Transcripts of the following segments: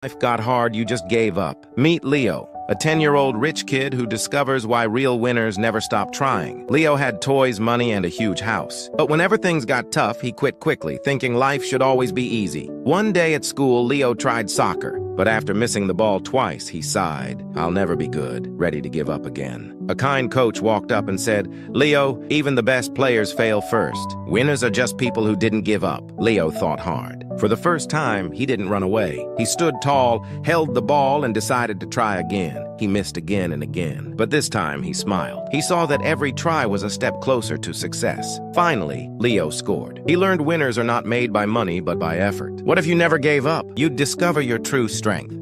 life got hard, you just gave up. Meet Leo, a 10-year-old rich kid who discovers why real winners never stop trying. Leo had toys, money, and a huge house. But whenever things got tough, he quit quickly, thinking life should always be easy. One day at school, Leo tried soccer, but after missing the ball twice, he sighed. "I'll never be good," ready to give up again. A kind coach walked up and said, "Leo, even the best players fail first. Winners are just people who didn't give up." Leo thought hard. For the first time, he didn't run away. He stood tall, held the ball, and decided to try again. He missed again and again, but this time he smiled. He saw that every try was a step closer to success. Finally, Leo scored. He learned winners are not made by money, but by effort. What if you never gave up? You'd discover your true strength.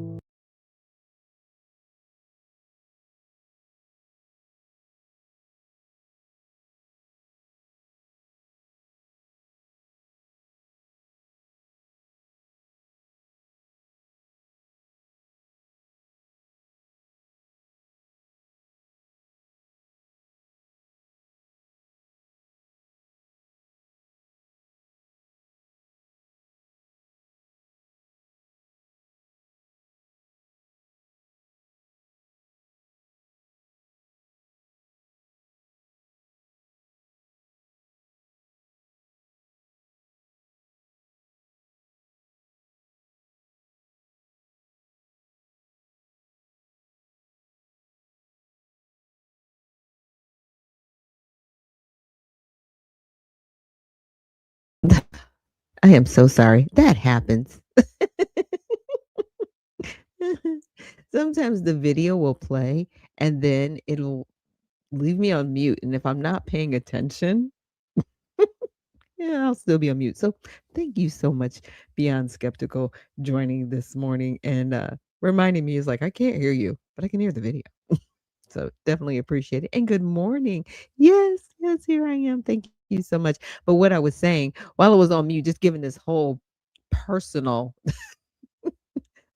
I am so sorry. That happens. Sometimes the video will play and then it'll leave me on mute. And if I'm not paying attention, yeah, I'll still be on mute. So thank you so much, Beyond Skeptical, joining this morning and reminding me is like, I can't hear you, but I can hear the video. So definitely appreciate it. And good morning. Yes, yes, here I am. Thank you so much. But what I was saying while I was on mute, just giving this whole personal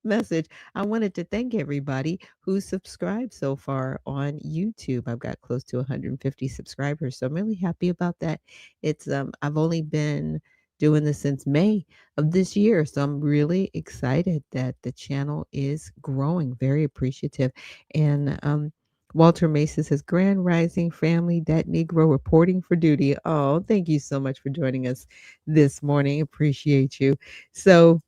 message, I wanted to thank everybody who subscribed so far on YouTube. I've got close to 150 subscribers, so I'm really happy about that. It's I've only been doing this since May of this year, so I'm really excited that the channel is growing. Very appreciative. And Walter Mason says, Grand Rising family, that Negro reporting for duty. Oh, thank you so much for joining us this morning. Appreciate you. So,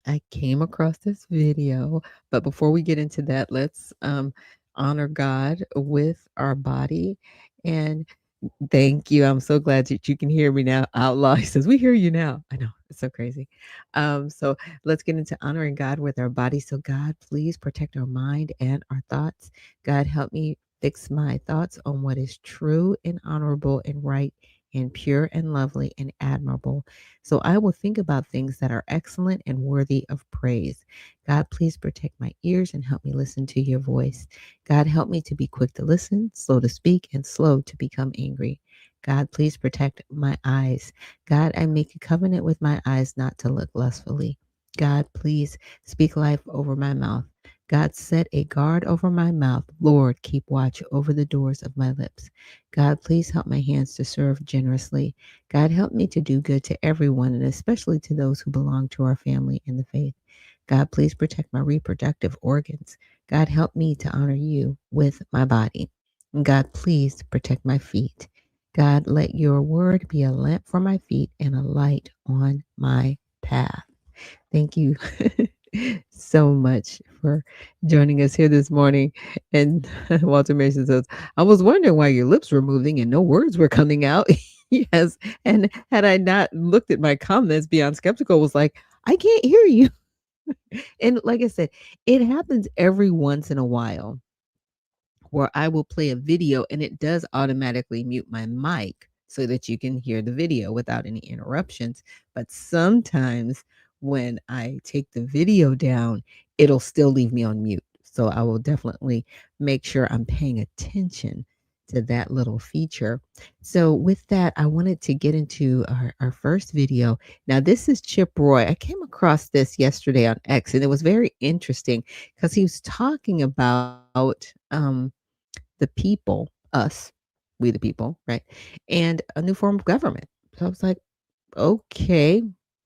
I came across this video, but before we get into that, let's honor God with our body. And thank you. I'm so glad that you can hear me now. Outlaw he says, "We hear you now." I know it's so crazy. So let's get into honoring God with our body. So God, please protect our mind and our thoughts. God, help me fix my thoughts on what is true and honorable and right and pure and lovely and admirable. So I will think about things that are excellent and worthy of praise. God, please protect my ears and help me listen to your voice. God, help me to be quick to listen, slow to speak, and slow to become angry. God, please protect my eyes. God, I make a covenant with my eyes not to look lustfully. God, please speak life over my mouth. God, set a guard over my mouth. Lord, keep watch over the doors of my lips. God, please help my hands to serve generously. God, help me to do good to everyone, and especially to those who belong to our family in the faith. God, please protect my reproductive organs. God, help me to honor you with my body. And God, please protect my feet. God, let your word be a lamp for my feet and a light on my path. Thank you so much for joining us here this morning. And Walter Mason says, I was wondering why your lips were moving and no words were coming out. Yes. And had I not looked at my comments, Beyond Skeptical was like, I can't hear you. And like I said, it happens every once in a while where I will play a video and it does automatically mute my mic so that you can hear the video without any interruptions. But sometimes when I take the video down, it'll still leave me on mute. So I will definitely make sure I'm paying attention to that little feature. So with that, I wanted to get into our first video. Now, this is Chip Roy. I came across this yesterday on X, and it was very interesting because he was talking about the people, us, we the people, right? And a new form of government. So I was like, okay,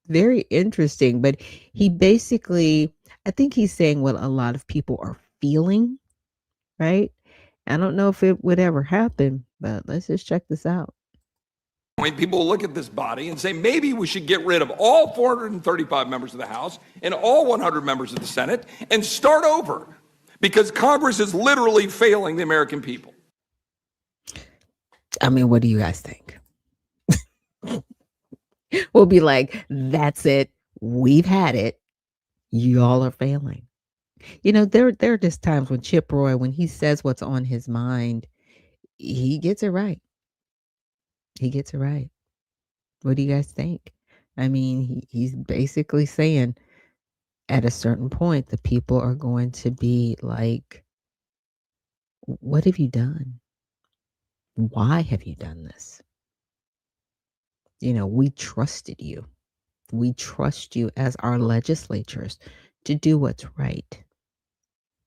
very interesting. But he basically, I think he's saying what a lot of people are feeling, right? I don't know if it would ever happen, but let's just check this out. People look at this body and say, maybe we should get rid of all 435 members of the House and all 100 members of the Senate and start over because Congress is literally failing the American people. I mean, what do you guys think? We'll be like, that's it. We've had it. Y'all are failing. You know, there are just times when Chip Roy, when he says what's on his mind, he gets it right. He gets it right. What do you guys think? I mean, he's basically saying at a certain point, the people are going to be like, what have you done? Why have you done this? You know, we trusted you. We trust you as our legislatures to do what's right.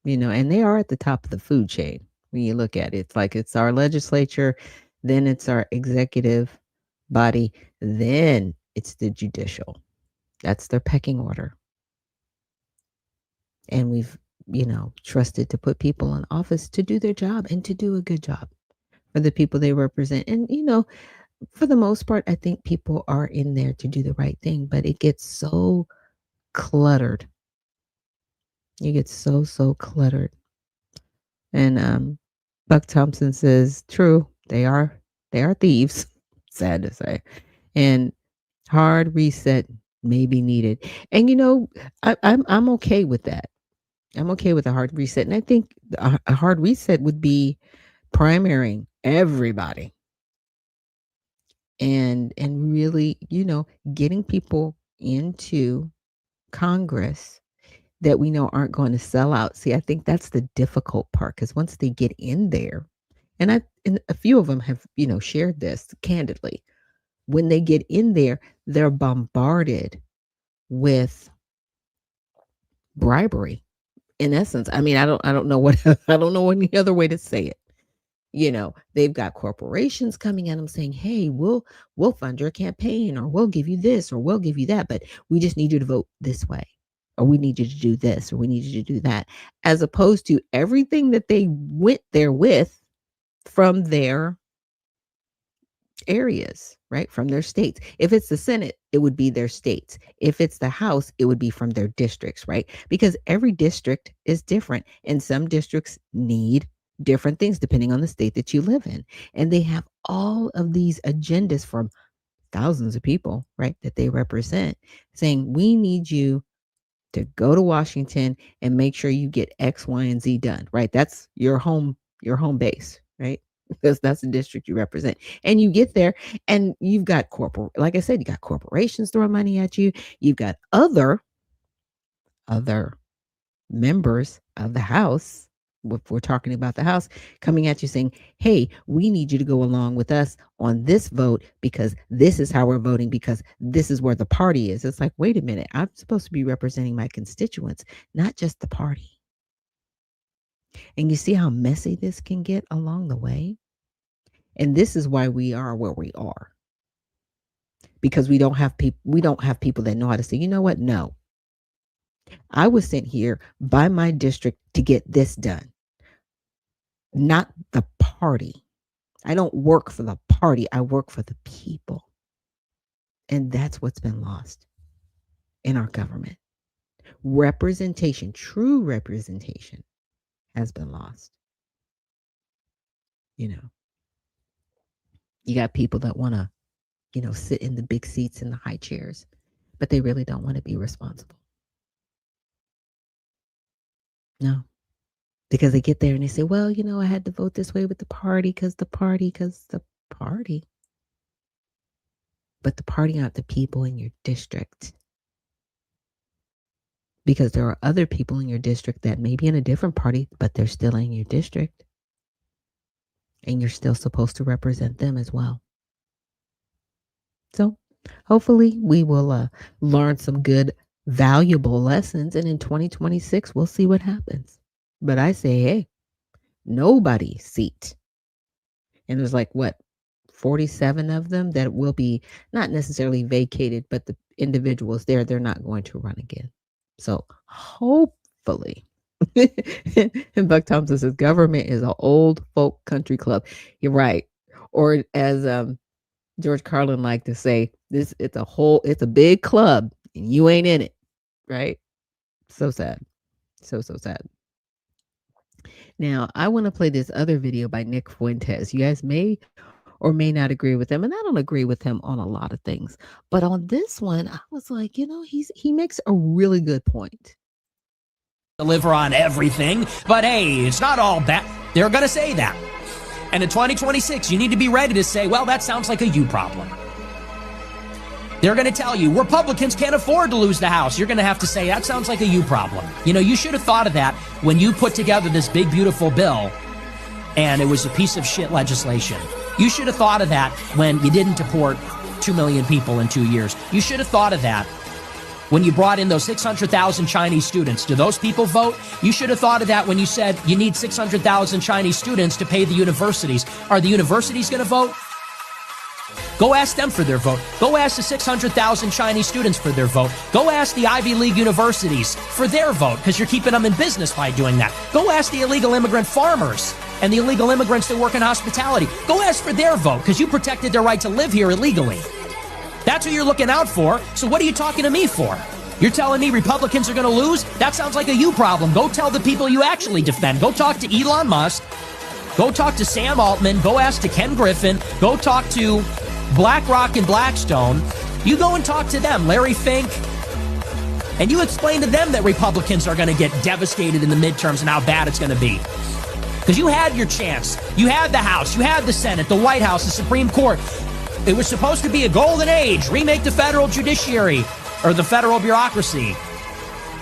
You know, and they are at the top of the food chain. When you look at it, it's like it's our legislature, then it's our executive body, then it's the judicial. That's their pecking order. And we've, you know, trusted to put people in office to do their job and to do a good job for the people they represent. And, you know, for the most part, I think people are in there to do the right thing, but it gets so cluttered. You get so cluttered. And Buck Thompson says, true, they are thieves. Sad to say. And hard reset may be needed. And you know, I'm okay with that. I'm okay with a hard reset. And I think a hard reset would be primarying everybody and really, you know, getting people into Congress that we know aren't going to sell out. See, I think that's the difficult part because once they get in there, and a few of them have, you know, shared this candidly. When they get in there, they're bombarded with bribery. In essence, I mean, I don't know what I don't know any other way to say it. You know, they've got corporations coming at them saying, "Hey, we'll fund your campaign, or we'll give you this, or we'll give you that, but we just need you to vote this way, or we need you to do this, or we need you to do that," as opposed to everything that they went there with from their areas, right? From their states. If it's the Senate, it would be their states. If it's the House, it would be from their districts, right? Because every district is different, and some districts need different things depending on the state that you live in. And they have all of these agendas from thousands of people, right, that they represent, saying, we need you to go to Washington and make sure you get X, Y, and Z done, right? That's your home base, right? Because that's the district you represent. And you get there and you've got like I said, you got corporations throwing money at you. You've got other members of the House, if we're talking about the House, coming at you saying, hey, we need you to go along with us on this vote because this is how we're voting, because this is where the party is. It's like, wait a minute, I'm supposed to be representing my constituents, not just the party. And you see how messy this can get along the way? And this is why we are where we are. Because we don't have people that know how to say, you know what? No. I was sent here by my district to get this done, not the party. I don't work for the party. I work for the people. And that's what's been lost in our government. Representation, true representation, has been lost. You know, you got people that want to, you know, sit in the big seats in the high chairs, but they really don't want to be responsible. No, because they get there and they say, well, you know, I had to vote this way with the party because the party. But the party aren't the people in your district. Because there are other people in your district that may be in a different party, but they're still in your district. And you're still supposed to represent them as well. So hopefully we will learn some good, valuable lessons. And in 2026, we'll see what happens. But I say, hey, nobody's seat. And there's like, what, 47 of them that will be not necessarily vacated, but the individuals there, they're not going to run again. So hopefully, and Buck Thompson says government is an old folk country club. You're right. Or as George Carlin liked to say, it's a big club and you ain't in it. Right? So sad. So sad. Now, I want to play this other video by Nick Fuentes. You guys may or may not agree with him, and I don't agree with him on a lot of things. But on this one, I was like, he makes a really good point. Deliver on everything, but hey, it's not all bad. They're going to say that. And in 2026, you need to be ready to say, well, that sounds like a you problem. They're going to tell you, Republicans can't afford to lose the House. You're going to have to say, that sounds like a you problem. You should have thought of that when you put together this big, beautiful bill, and it was a piece of shit legislation. You should have thought of that when you didn't deport 2 million people in 2 years. You should have thought of that when you brought in those 600,000 Chinese students. Do those people vote? You should have thought of that when you said you need 600,000 Chinese students to pay the universities. Are the universities going to vote? Go ask them for their vote. Go ask the 600,000 Chinese students for their vote. Go ask the Ivy League universities for their vote, because you're keeping them in business by doing that. Go ask the illegal immigrant farmers and the illegal immigrants that work in hospitality. Go ask for their vote, because you protected their right to live here illegally. That's who you're looking out for. So what are you talking to me for? You're telling me Republicans are going to lose? That sounds like a you problem. Go tell the people you actually defend. Go talk to Elon Musk. Go talk to Sam Altman. Go ask to Ken Griffin. Go talk to BlackRock and Blackstone. You go and talk to them, Larry Fink, and you explain to them that Republicans are going to get devastated in the midterms and how bad it's going to be. Because you had your chance. You had the House. You had the Senate, the White House, the Supreme Court. It was supposed to be a golden age. Remake the federal judiciary or the federal bureaucracy.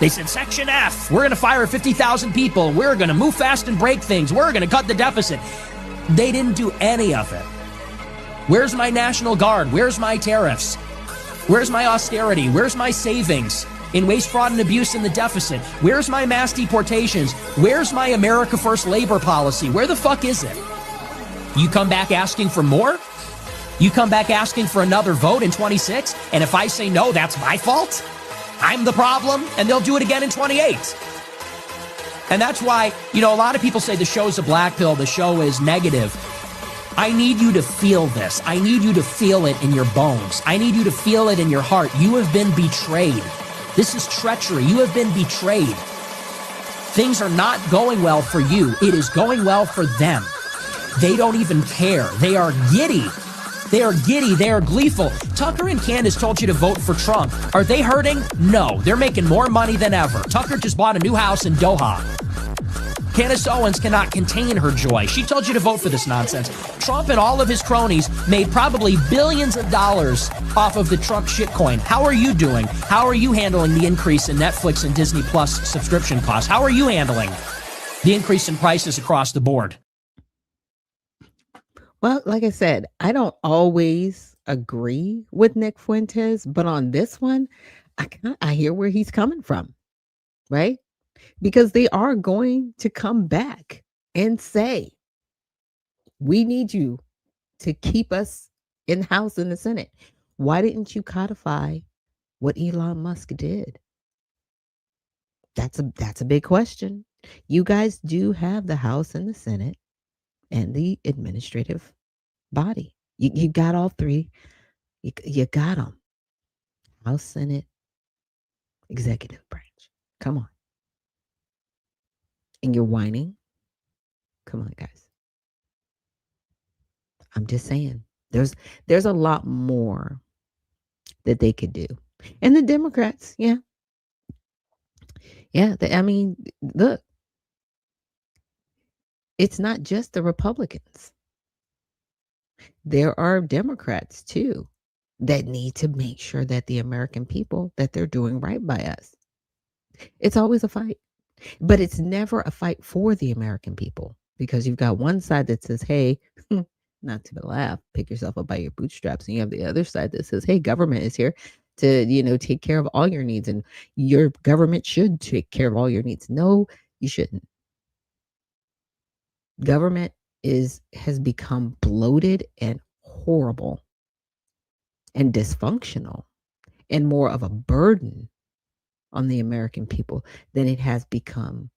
They said, Section F, we're going to fire 50,000 people. We're going to move fast and break things. We're going to cut the deficit. They didn't do any of it. Where's my National Guard? Where's my tariffs? Where's my austerity? Where's my savings in waste, fraud, and abuse in the deficit? Where's my mass deportations? Where's my America First labor policy? Where the fuck is it? You come back asking for more? You come back asking for another vote in 26? And if I say no, that's my fault? I'm the problem? And they'll do it again in 28. And that's why, a lot of people say the show's a black pill, the show is negative. I need you to feel this. I need you to feel it in your bones. I need you to feel it in your heart. You have been betrayed. This is treachery. You have been betrayed. Things are not going well for you. It is going well for them. They don't even care. They are giddy. They are giddy. They are gleeful. Tucker and Candace told you to vote for Trump. Are they hurting? No. They're making more money than ever. Tucker just bought a new house in Doha. Candace Owens cannot contain her joy. She told you to vote for this nonsense. Trump and all of his cronies made probably billions of dollars off of the Trump shitcoin. How are you doing? How are you handling the increase in Netflix and Disney Plus subscription costs? How are you handling the increase in prices across the board? Well, like I said, I don't always agree with Nick Fuentes, but on this one, I hear where he's coming from, right? Because they are going to come back and say, we need you to keep us in the House and the Senate. Why didn't you codify what Elon Musk did? That's a big question. You guys do have the House and the Senate and the administrative body. You got all three. You got them. House, Senate, executive branch. Come on. And you're whining. Come on, guys. I'm just saying. There's a lot more that they could do. And the Democrats, yeah. Yeah, look. It's not just the Republicans. There are Democrats too that need to make sure that the American people, that they're doing right by us. It's always a fight, but it's never a fight for the American people, because you've got one side that says, hey, not to laugh, pick yourself up by your bootstraps. And you have the other side that says, hey, government is here to, take care of all your needs, and your government should take care of all your needs. No, you shouldn't. Government has become bloated and horrible and dysfunctional and more of a burden on the American people, then it has become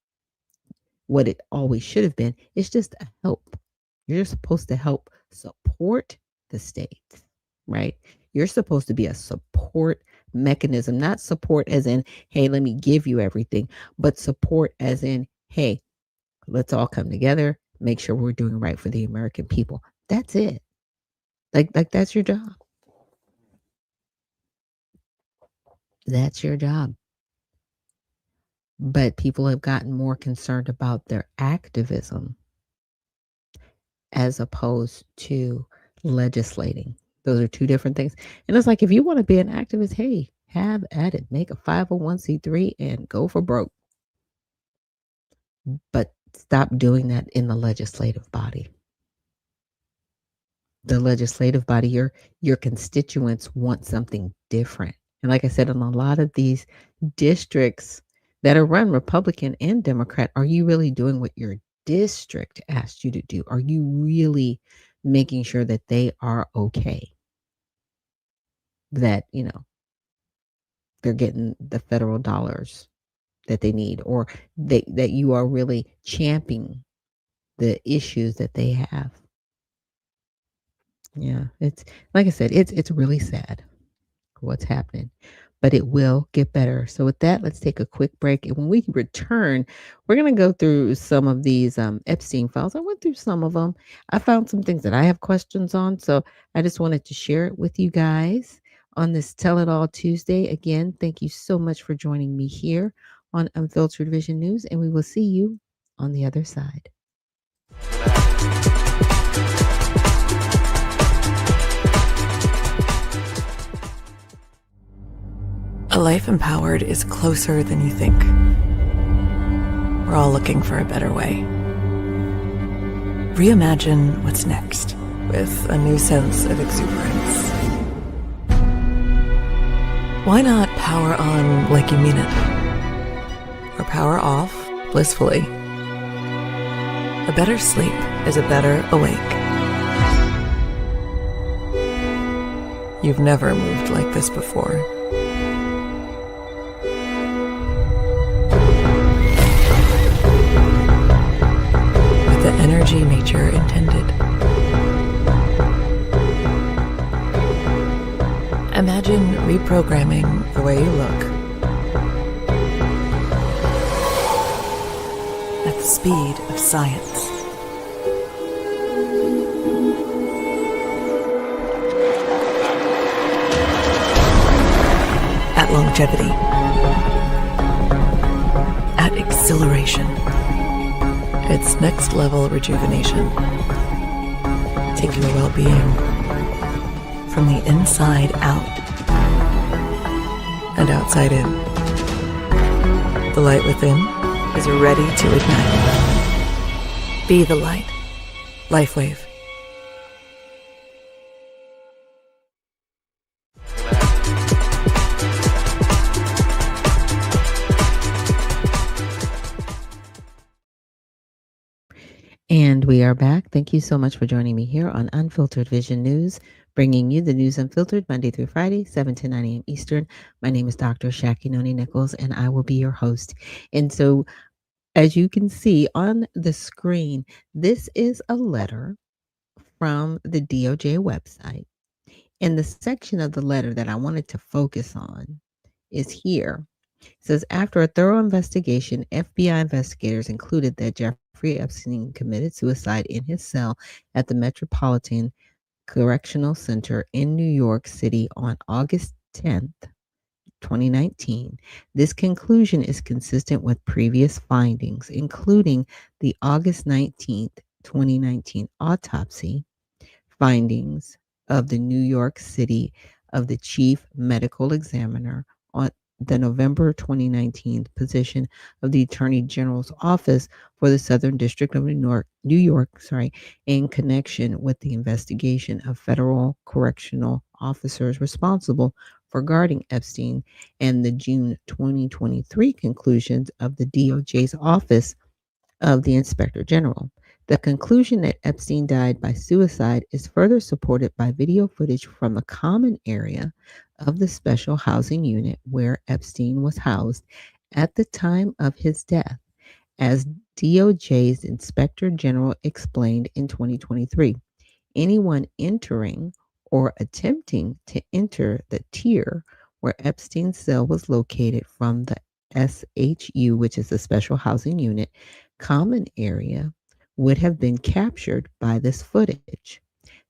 what it always should have been. It's just a help. You're supposed to help support the states, right? You're supposed to be a support mechanism, not support as in, hey, let me give you everything, but support as in, hey, let's all come together, make sure we're doing right for the American people. That's it. Like that's your job. That's your job. But people have gotten more concerned about their activism as opposed to legislating. Those are two different things. And it's like, if you want to be an activist, hey, have at it. Make a 501c3 and go for broke. But stop doing that in the legislative body. The legislative body, your constituents want something different. And like I said, in a lot of these districts that are run Republican and Democrat, are you really doing what your district asked you to do? Are you really making sure that they are okay? That, they're getting the federal dollars that they need, or that you are really championing the issues that they have. Yeah, it's like I said, it's really sad what's happening, but it will get better. So with that, let's take a quick break, and when we return, we're going to go through some of these Epstein files. I went through some of them. I found some things that I have questions on, so I just wanted to share it with you guys on this Tell It All Tuesday. Again, thank you so much for joining me here on Unfiltered Vision News, and we will see you on the other side. A life empowered is closer than you think. We're all looking for a better way. Reimagine what's next with a new sense of exuberance. Why not power on like you mean it? Or power off blissfully? A better sleep is a better awake. You've never moved like this before. Energy nature intended. Imagine reprogramming the way you look at the speed of science. At longevity. At exhilaration. It's next level rejuvenation. Take your well-being from the inside out and outside in. The light within is ready to ignite. Be the light. LifeWave. And we are back. Thank you so much for joining me here on Unfiltered Vision News, bringing you the news unfiltered Monday through Friday, 7 to 9 a.m. Eastern. My name is Dr. Ashaki Noni Nichols, and I will be your host. And so, as you can see on the screen, this is a letter from the DOJ website. And the section of the letter that I wanted to focus on is here. It says, after a thorough investigation, FBI investigators concluded that Jeffrey Epstein committed suicide in his cell at the Metropolitan Correctional Center in New York City on August 10th, 2019. This conclusion is consistent with previous findings, including the August 19th, 2019 autopsy findings of the New York City of the Chief Medical Examiner on the November 2019 position of the Attorney General's office for the Southern District of New York, in connection with the investigation of federal correctional officers responsible for guarding Epstein, and the June 2023 conclusions of the DOJ's Office of the Inspector General. The conclusion that Epstein died by suicide is further supported by video footage from the common area of the special housing unit where Epstein was housed at the time of his death, as DOJ's Inspector General explained in 2023. Anyone entering or attempting to enter the tier where Epstein's cell was located from the SHU, which is the special housing unit, common area, would have been captured by this footage.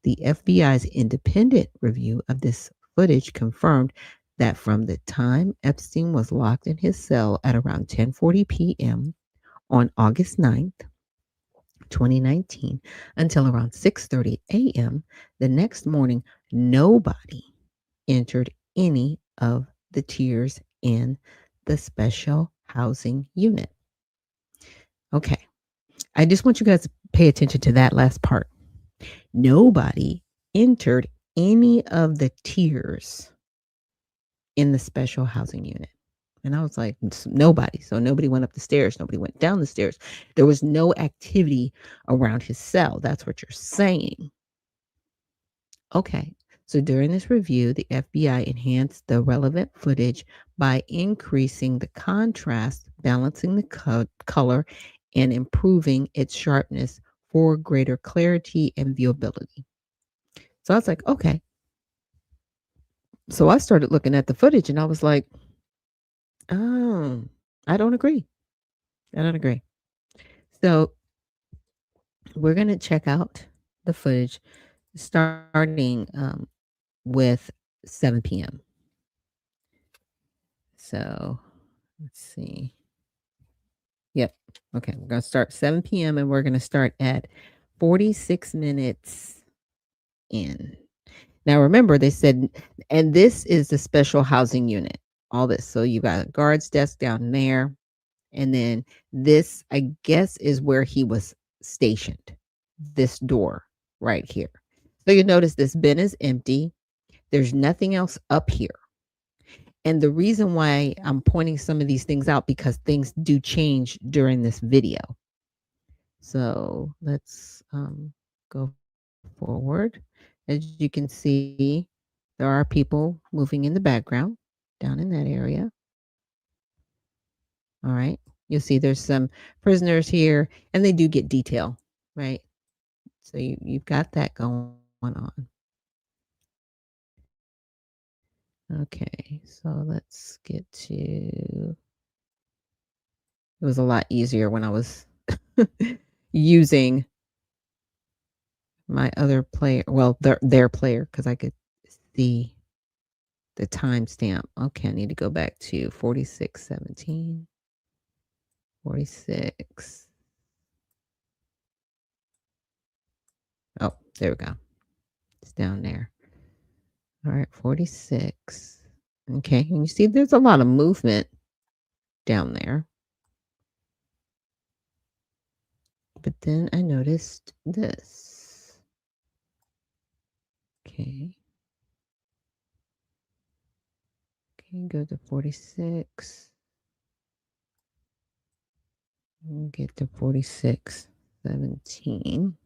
The FBI's independent review of this footage confirmed that from the time Epstein was locked in his cell at around 10:40 p.m. on August 9th, 2019, until around 6:30 a.m. the next morning, nobody entered any of the tiers in the special housing unit. Okay. I just want you guys to pay attention to that last part. Nobody entered any of the tiers in the special housing unit. And I was like, nobody. So nobody went up the stairs. Nobody went down the stairs. There was no activity around his cell. That's what you're saying. Okay. So during this review, the FBI enhanced the relevant footage by increasing the contrast, balancing the color, and improving its sharpness for greater clarity and viewability. So I was like, okay. So I started looking at the footage and I was like, oh, I don't agree. I don't agree. So we're going to check out the footage starting with 7 p.m. So let's see. Yep. Okay. We're going to start 7 p.m. and we're going to start at 46 minutes in. Now, remember, they said, and this is the special housing unit, all this. So you got a guard's desk down there. And then this, I guess, is where he was stationed, this door right here. So you notice this bin is empty. There's nothing else up here. And the reason why I'm pointing some of these things out, because things do change during this video. So let's go forward. As you can see, there are people moving in the background down in that area. All right. You'll see there's some prisoners here, and they do get detail, right? So you've got that going on. Okay, so let's get to, it was a lot easier when I was using my other player, well, their player, because I could see the timestamp. Okay, I need to go back to 46:17. 46. Oh, there we go. It's down there. All right, 46. Okay, and you see there's a lot of movement down there. But then I noticed this. Okay. Okay, go to 46. We'll get to 46:17.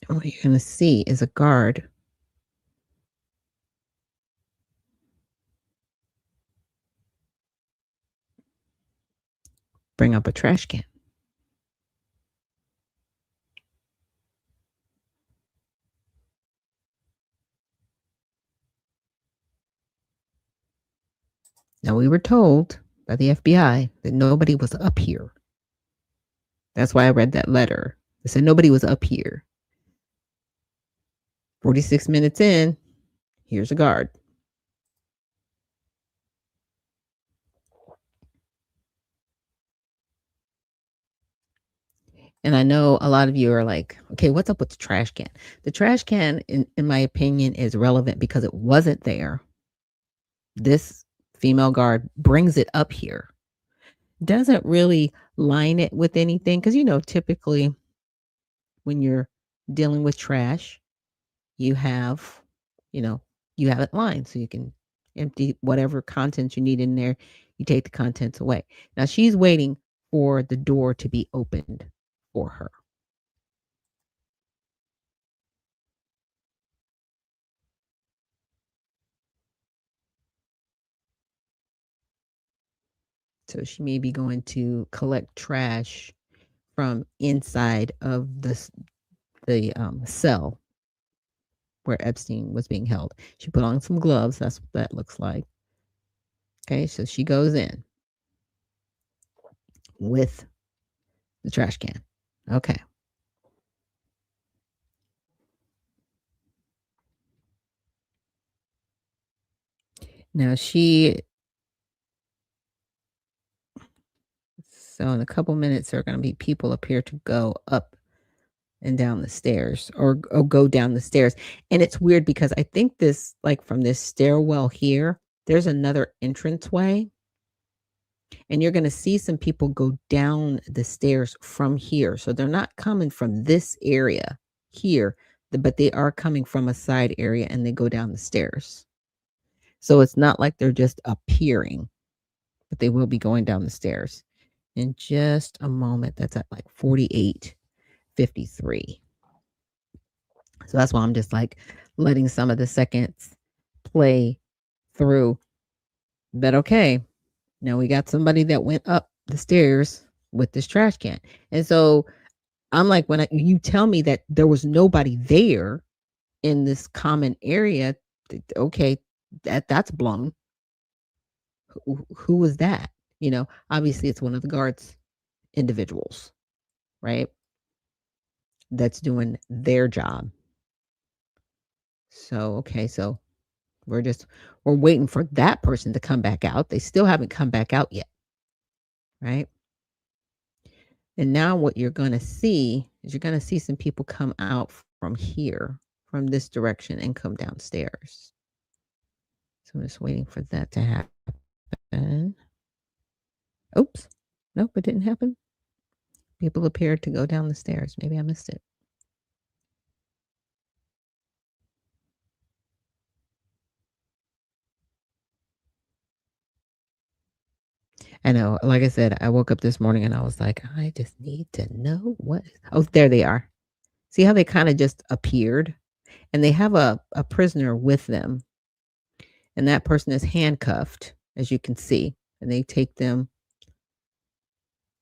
And what you're going to see is a guard bring up a trash can. Now, we were told by the FBI that nobody was up here. That's why I read that letter. They said nobody was up here. 46 minutes in, here's a guard. And I know a lot of you are like, okay, what's up with the trash can? The trash can, in my opinion, is relevant because it wasn't there. This female guard brings it up here. Doesn't really line it with anything. Because, typically when you're dealing with trash, you have, you have it lined so you can empty whatever contents you need in there. You take the contents away. Now she's waiting for the door to be opened for her. So she may be going to collect trash from inside of the cell where Epstein was being held. She put on some gloves. That's what that looks like. Okay, so she goes in with the trash can. Okay. Now so in a couple minutes, there are going to be people appear to go up and down the stairs or go down the stairs. And it's weird because I think this, like from this stairwell here, there's another entranceway. And you're going to see some people go down the stairs from here. So they're not coming from this area here, but they are coming from a side area and they go down the stairs. So it's not like they're just appearing, but they will be going down the stairs. In just a moment, that's at like 48:53. So that's why I'm just like letting some of the seconds play through. But okay, now we got somebody that went up the stairs with this trash can. And so I'm like, when you tell me that there was nobody there in this common area, okay, that's blown. Who was that? Obviously it's one of the guards individuals, right? That's doing their job. So, okay, so we're waiting for that person to come back out. They still haven't come back out yet, right? And now what you're going to see is you're going to see some people come out from here, from this direction, and come downstairs. So I'm just waiting for that to happen. Oops. Nope, it didn't happen. People appeared to go down the stairs. Maybe I missed it. I know. Like I said, I woke up this morning and I was like, I just need to know what. Oh, there they are. See how they kind of just appeared? And they have a prisoner with them. And that person is handcuffed, as you can see. And they take them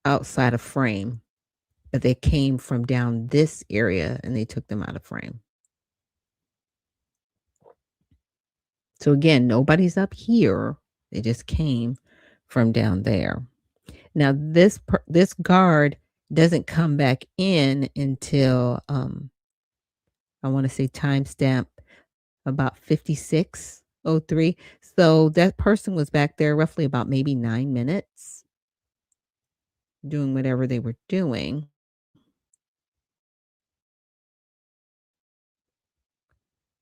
outside of frame. But they came from down this area and they took them out of frame. So again, nobody's up here. They just came from down there. Now this guard doesn't come back in until I want to say timestamp about 56:03. So that person was back there roughly about maybe 9 minutes doing whatever they were doing.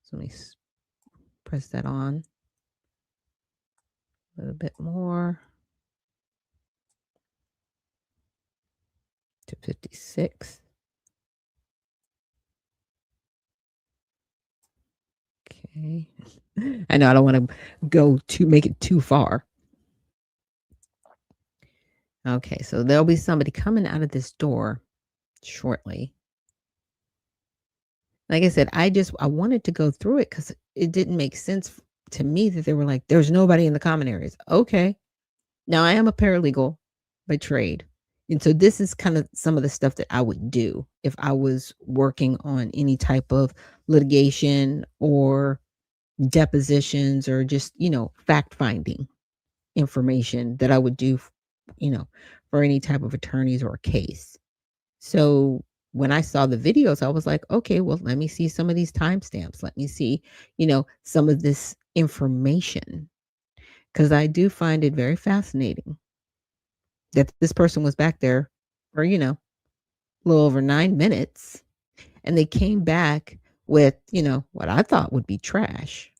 So let me press that on a little bit more to 56. Okay. I know I don't want to make it too far. Okay, so there'll be somebody coming out of this door shortly. Like I said, I wanted to go through it because it didn't make sense to me that they were like, there's nobody in the common areas. Okay. Now I am a paralegal by trade. And so this is kind of some of the stuff that I would do if I was working on any type of litigation or depositions or just, fact finding information that I would do, for any type of attorneys or a case. So when I saw the videos, I was like, okay, well, let me see some of these timestamps. Let me see, some of this information. Because I do find it very fascinating that this person was back there for, a little over 9 minutes. And they came back with, what I thought would be trash.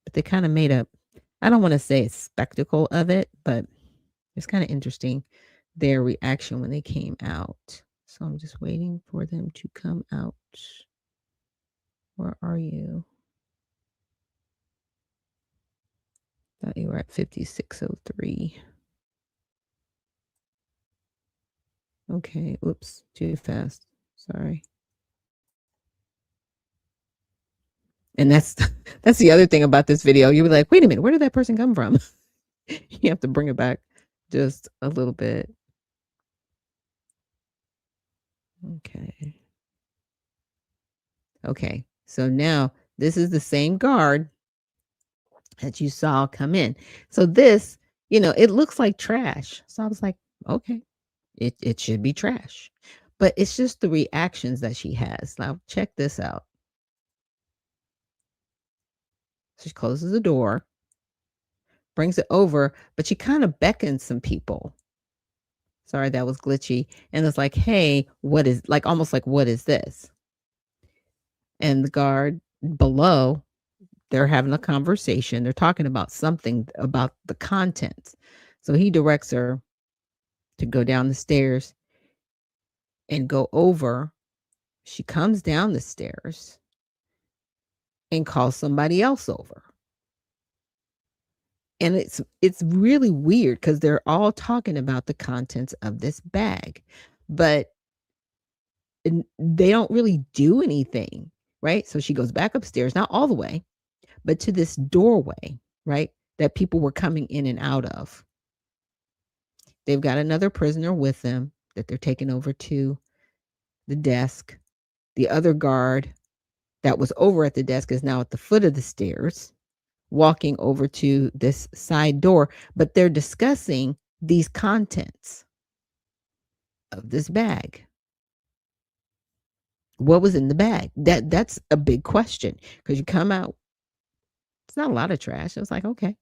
But they kind of made I don't want to say a spectacle of it, but it's kind of interesting, their reaction when they came out. So I'm just waiting for them to come out. Where are you? Thought you were at 5603. Okay, oops, too fast. Sorry. And that's that's the other thing about this video. You were like, wait a minute, where did that person come from? You have to bring it back just a little bit. Okay. Okay. So now this is the same guard that you saw come in. So this, it looks like trash. So I was like, okay, it should be trash. But it's just the reactions that she has. Now check this out. She closes the door, brings it over, but she kind of beckons some people. Sorry, that was glitchy. And it's like, hey, what is, like, almost like, what is this? And the guard below, they're having a conversation. They're talking about something about the contents. So he directs her to go down the stairs and go over. She comes down the stairs and calls somebody else over. And it's really weird because they're all talking about the contents of this bag, but they don't really do anything, right? So she goes back upstairs, not all the way, but to this doorway, right, that people were coming in and out of. They've got another prisoner with them that they're taking over to the desk. The other guard that was over at the desk is now at the foot of the stairs, walking over to this side door, but they're discussing these contents of this bag. What was in the bag? That's a big question because you come out, it's not a lot of trash. It was like, okay,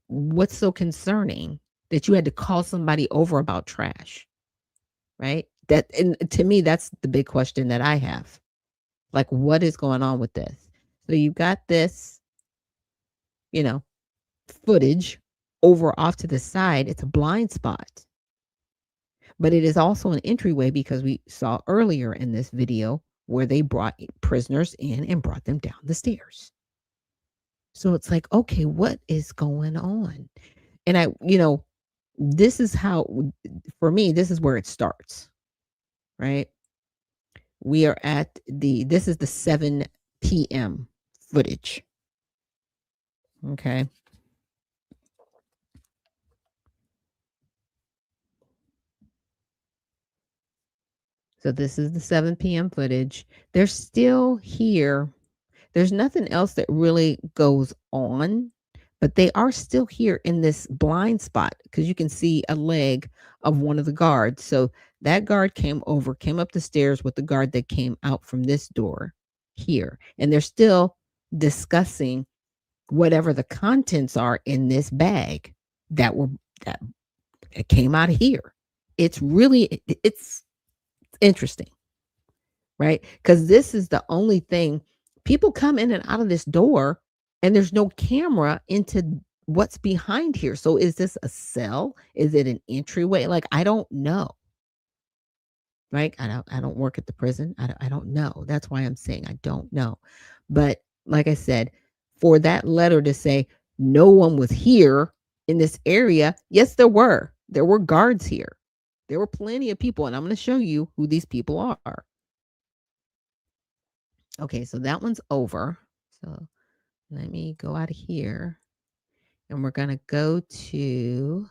what's so concerning that you had to call somebody over about trash, right? That, and to me, that's the big question that I have. Like, what is going on with this? So you've got this, footage over off to the side. It's a blind spot, but it is also an entryway because we saw earlier in this video where they brought prisoners in and brought them down the stairs. So it's like, okay, what is going on? And this is how, for me, this is where it starts, right? We are at this is the 7 p.m. footage. Okay. So this is the 7 p.m. footage. They're still here. There's nothing else that really goes on, but they are still here in this blind spot because you can see a leg of one of the guards. So that guard came up the stairs with the guard that came out from this door here. And they're still discussing whatever the contents are in this bag that came out of here. It's interesting, right? Because this is the only thing. People come in and out of this door and there's no camera into what's behind here. So is this a cell? Is it an entryway? Like, I don't know. Right? I don't work at the prison. I don't know. That's why I'm saying I don't know. But like I said, for that letter to say no one was here in this area, yes, there were. There were guards here. There were plenty of people, and I'm going to show you who these people are. Okay, so that one's over. So let me go out of here, and we're going to go to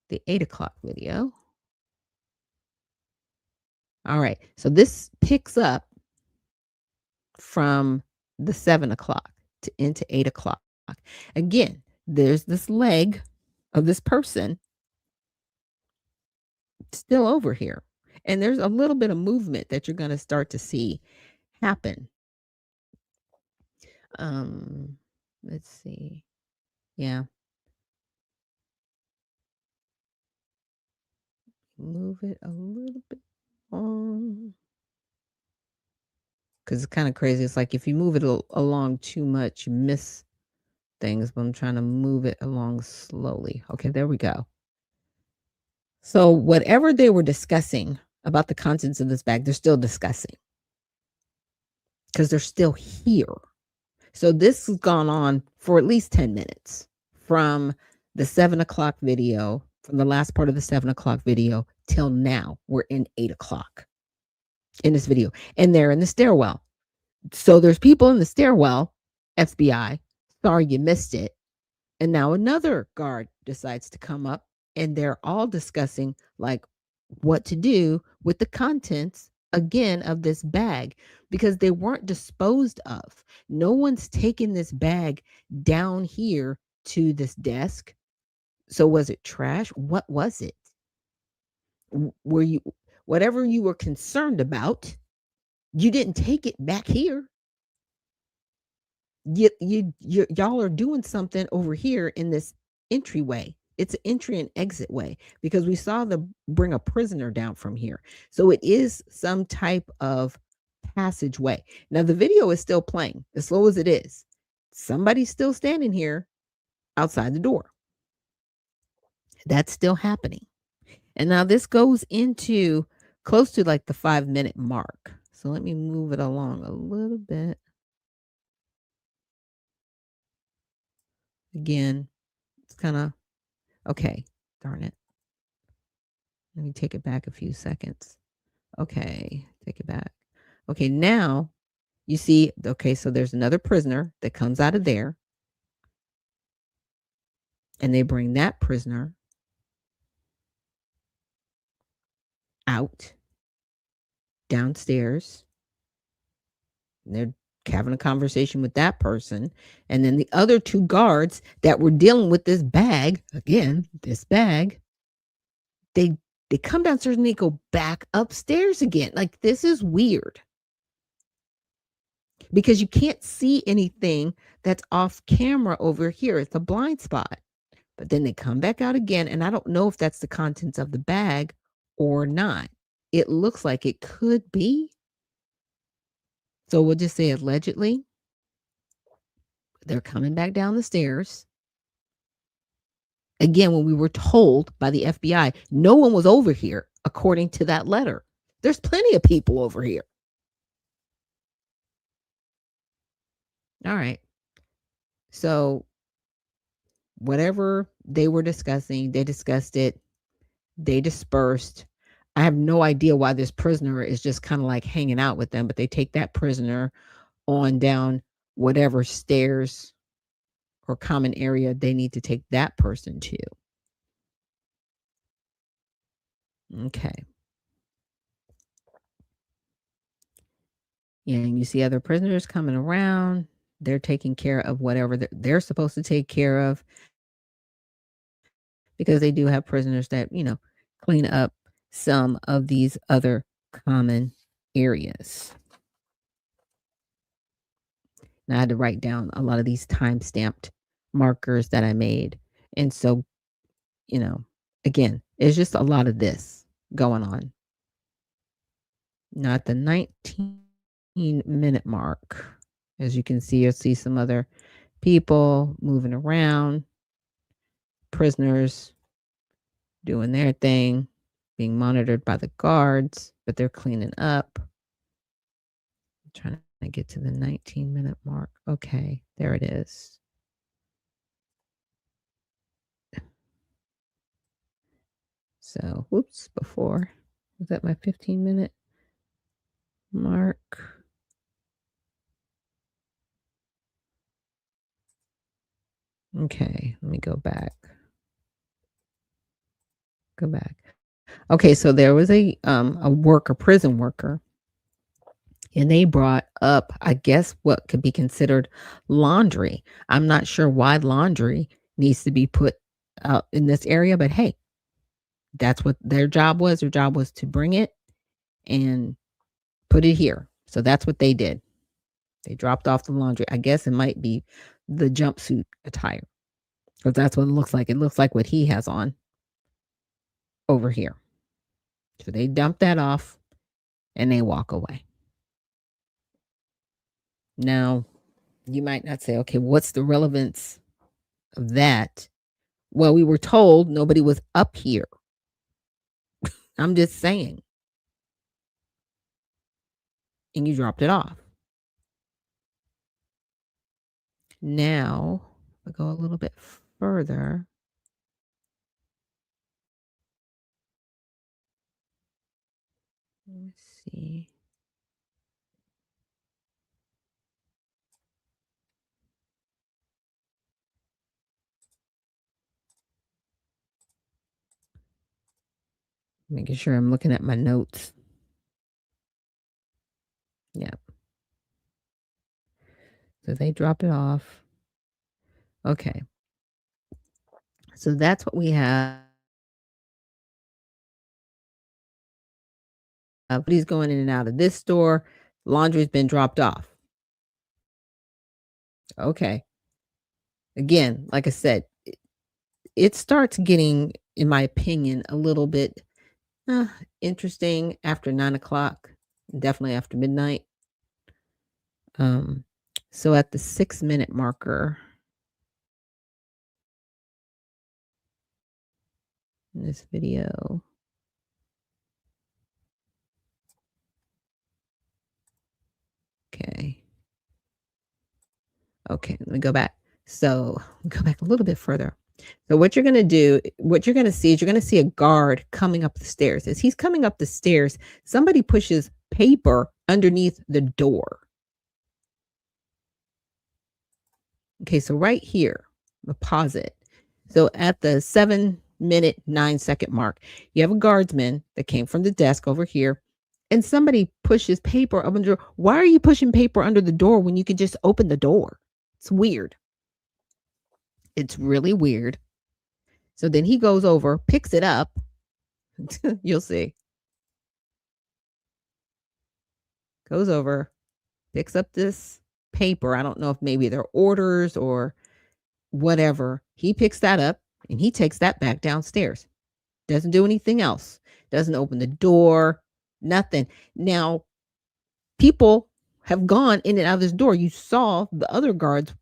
the 8 o'clock video. All right, so this picks up from the 7 o'clock into 8 o'clock. Again, there's this leg of this person still over here. And there's a little bit of movement that you're going to start to see happen. Let's see. Yeah. Move it a little bit on. Because it's kind of crazy. It's like if you move it along too much, you miss things. But I'm trying to move it along slowly. Okay, there we go. So whatever they were discussing about the contents of this bag, they're still discussing because they're still here. So this has gone on for at least 10 minutes from the 7 o'clock video, from the last part of the 7 o'clock video till now. We're in 8 o'clock in this video, and they're in the stairwell. So there's people in the stairwell, FBI. Sorry you missed it. And now another guard decides to come up, and they're all discussing like what to do with the contents again of this bag because they weren't disposed of. No one's taken this bag down here to this desk. So was it trash? What was it? Were you whatever you were concerned about, you didn't take it back here. Y'all are doing something over here in this entryway. It's an entry and exit way because we saw them bring a prisoner down from here. So it is some type of passageway. Now the video is still playing as slow as it is. Somebody's still standing here outside the door. That's still happening. And now this goes into close to like the 5-minute mark. So let me move it along a little bit. Again, it's kind of okay. Darn it. Let me take it back a few seconds. Okay, take it back. Okay, now you see, okay, so there's another prisoner that comes out of there. And they bring that prisoner out downstairs. And they're having a conversation with that person. And then the other two guards that were dealing with this bag, again, this bag, they come downstairs and they go back upstairs again. Like, this is weird. Because you can't see anything that's off camera over here. It's a blind spot. But then they come back out again. And I don't know if that's the contents of the bag or not. It looks like it could be. So we'll just say allegedly. They're coming back down the stairs. Again, when we were told by the FBI, no one was over here, according to that letter. There's plenty of people over here. All right. So whatever they were discussing, they discussed it. They dispersed. I have no idea why this prisoner is just kind of like hanging out with them, but they take that prisoner on down whatever stairs or common area they need to take that person to. Okay. And you see other prisoners coming around. They're taking care of whatever they're supposed to take care of. Because they do have prisoners that, clean up some of these other common areas. Now I had to write down a lot of these time-stamped markers that I made. And so, again, it's just a lot of this going on. Now at the 19-minute mark, as you can see, you'll see some other people moving around, prisoners doing their thing, being monitored by the guards, but they're cleaning up. I'm trying to get to the 19-minute mark. Okay, there it is. So, whoops, before, was that my 15-minute mark? Okay, let me go back. Go back. Okay, so there was a prison worker, and they brought up, I guess, what could be considered laundry. I'm not sure why laundry needs to be put out in this area, but hey, that's what their job was. Their job was to bring it and put it here. So that's what they did. They dropped off the laundry. I guess it might be the jumpsuit attire, because that's what it looks like. It looks like what he has on over here. So they dump that off and they walk away. Now, you might not say, okay, what's the relevance of that? Well, we were told nobody was up here. I'm just saying. And you dropped it off. Now, I'll go a little bit further. Let's see. Making sure I'm looking at my notes. Yeah. So they dropped it off. Okay. So that's what we have. He's going in and out of this store. Laundry's been dropped off. Okay. Again, like I said, it starts getting, in my opinion, a little bit interesting after 9 o'clock, definitely after midnight. So at the 6-minute marker in this video, okay, let me go back. So go back a little bit further. So what you're going to do, what you're going to see is you're going to see a guard coming up the stairs. As he's coming up the stairs, somebody pushes paper underneath the door. Okay, so right here, pause it. So at the 7-minute, 9-second mark, you have a guardsman that came from the desk over here, and somebody pushes paper up under. Why are you pushing paper under the door when you could just open the door? It's weird. It's really weird. So then he goes over, picks it up. You'll see. Goes over, picks up this paper. I don't know if maybe they're orders or whatever. He picks that up and he takes that back downstairs. Doesn't do anything else. Doesn't open the door, nothing. Now, people have gone in and out of this door. You saw the other guards,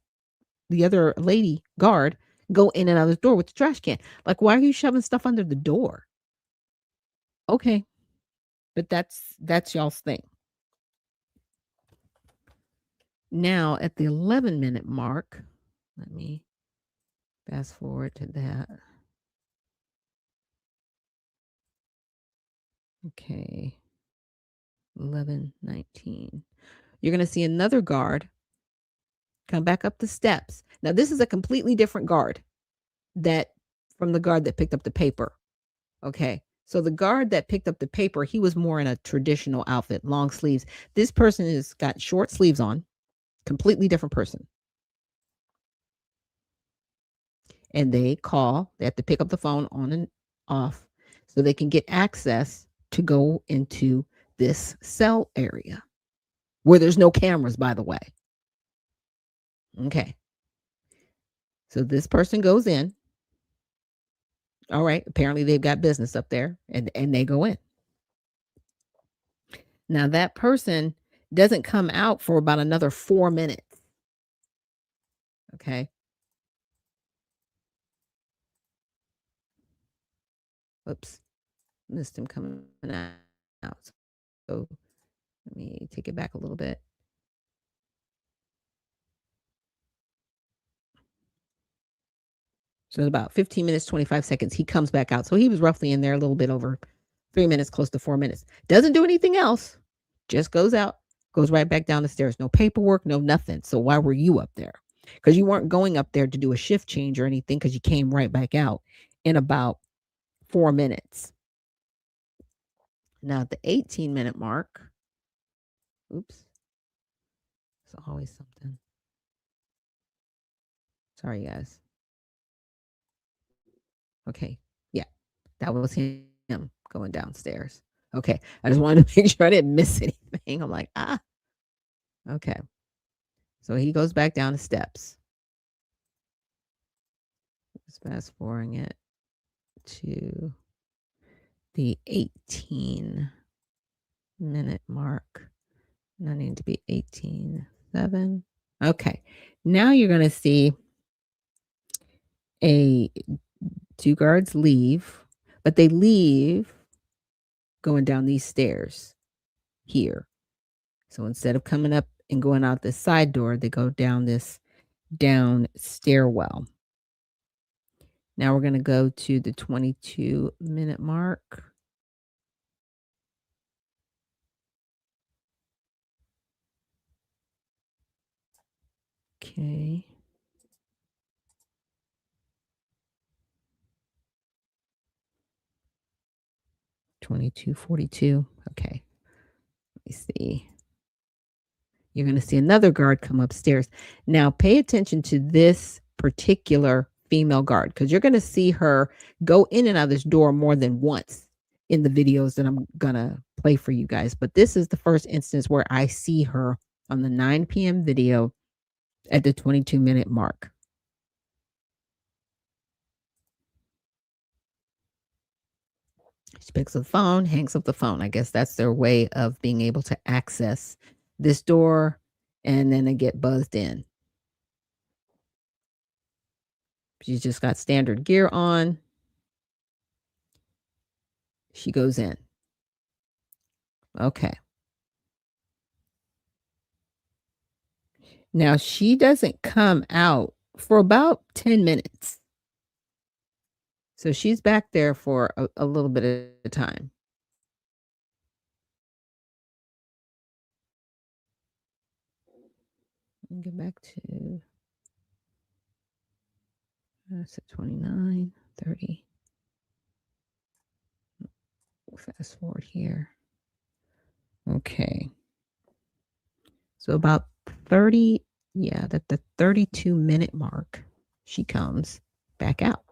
the other lady guard, go in and out of this door with the trash can. Like, why are you shoving stuff under the door? Okay. But that's y'all's thing. Now, at the 11-minute mark, let me fast forward to that. Okay. 11:19. You're going to see another guard come back up the steps. Now, this is a completely different guard from the guard that picked up the paper. Okay. So the guard that picked up the paper, he was more in a traditional outfit, long sleeves. This person has got short sleeves on, completely different person. And they have to pick up the phone on and off so they can get access to go into this cell area where there's no cameras, by the way. Okay. So this person goes in. All right. Apparently they've got business up there and they go in. Now that person doesn't come out for about another 4 minutes. Okay. Oops. Missed him coming out. So let me take it back a little bit. So about 15 minutes, 25 seconds, he comes back out. So he was roughly in there a little bit over 3 minutes, close to 4 minutes. Doesn't do anything else. Just goes out, goes right back down the stairs. No paperwork, no nothing. So why were you up there? Because you weren't going up there to do a shift change or anything, because you came right back out in about 4 minutes. Now at the 18-minute mark, oops, it's always something. Sorry, guys. Okay, yeah, that was him going downstairs. Okay, I just wanted to make sure I didn't miss anything. I'm like, okay. So he goes back down the steps. Just fast forwarding it to the 18-minute mark. And I need to be 18:07. Okay, now you're going to see two guards leave, but they leave going down these stairs here. So instead of coming up and going out this side door, they go down this down stairwell. Now we're going to go to the 22-minute mark. Okay. $22.42. Okay. Let me see. You're going to see another guard come upstairs. Now pay attention to this particular female guard, because you're going to see her go in and out of this door more than once in the videos that I'm going to play for you guys. But this is the first instance where I see her on the 9 p.m. video at the 22-minute mark. She picks up the phone, hangs up the phone. I guess that's their way of being able to access this door, and then they get buzzed in. She's just got standard gear on. She goes in. Okay. Now she doesn't come out for about 10 minutes. So she's back there for a little bit of time. Get back to 29, 30. Fast forward here. Okay. So about 30, yeah, at the 32-minute mark, she comes back out.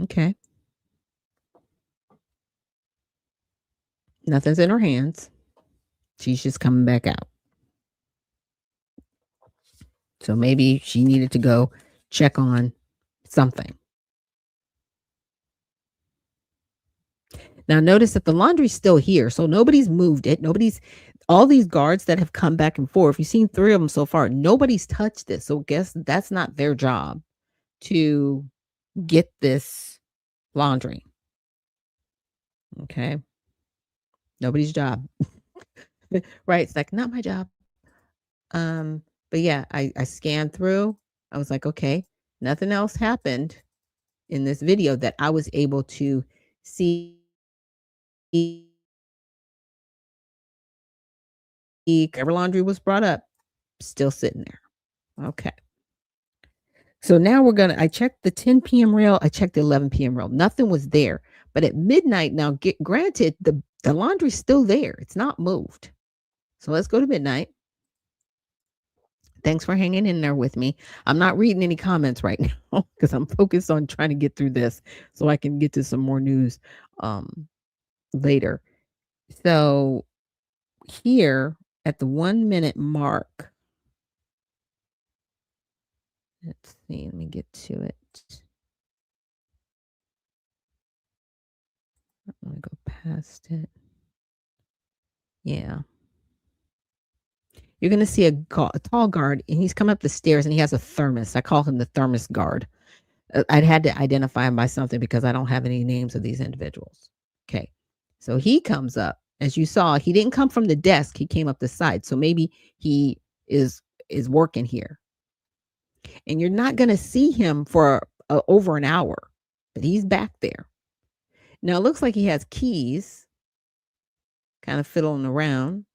Okay. Nothing's in her hands. She's just coming back out. So maybe she needed to go check on something. Now notice that the laundry's still here. So nobody's moved it. All these guards that have come back and forth, you've seen 3 of them so far. Nobody's touched this. So guess that's not their job to get this laundry. Okay. Nobody's job. Right. It's like, not my job. But yeah, I scanned through. I was like, okay, nothing else happened in this video that I was able to see. Every laundry was brought up, still sitting there. Okay. So now I checked the 10 p.m. rail. I checked the 11 p.m. rail. Nothing was there. But at midnight, now granted, the laundry's still there. It's not moved. So let's go to midnight. Thanks for hanging in there with me. I'm not reading any comments right now because I'm focused on trying to get through this so I can get to some more news later. So here at the 1 minute mark, let's see, let me get to it. I'm going to go past it. Yeah. You're going to see a tall guard, and he's come up the stairs, and he has a thermos. I call him the thermos guard. I'd had to identify him by something because I don't have any names of these individuals. Okay. So he comes up. As you saw, he didn't come from the desk. He came up the side. So maybe he is working here. And you're not going to see him for over an hour, but he's back there. Now, it looks like he has keys, kind of fiddling around.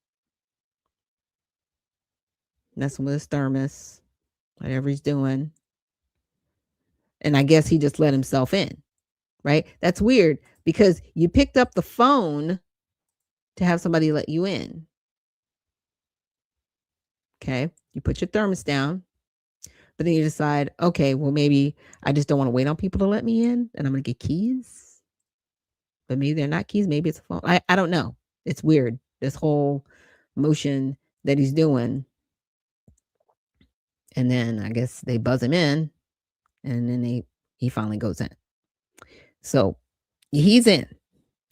Messing with his thermos, whatever he's doing. And I guess he just let himself in, right? That's weird because you picked up the phone to have somebody let you in. Okay. You put your thermos down, but then you decide, okay, well, maybe I just don't want to wait on people to let me in and I'm going to get keys. But maybe they're not keys. Maybe it's a phone. I don't know. It's weird. This whole motion that he's doing. And then I guess they buzz him in, and then he finally goes in. So he's in.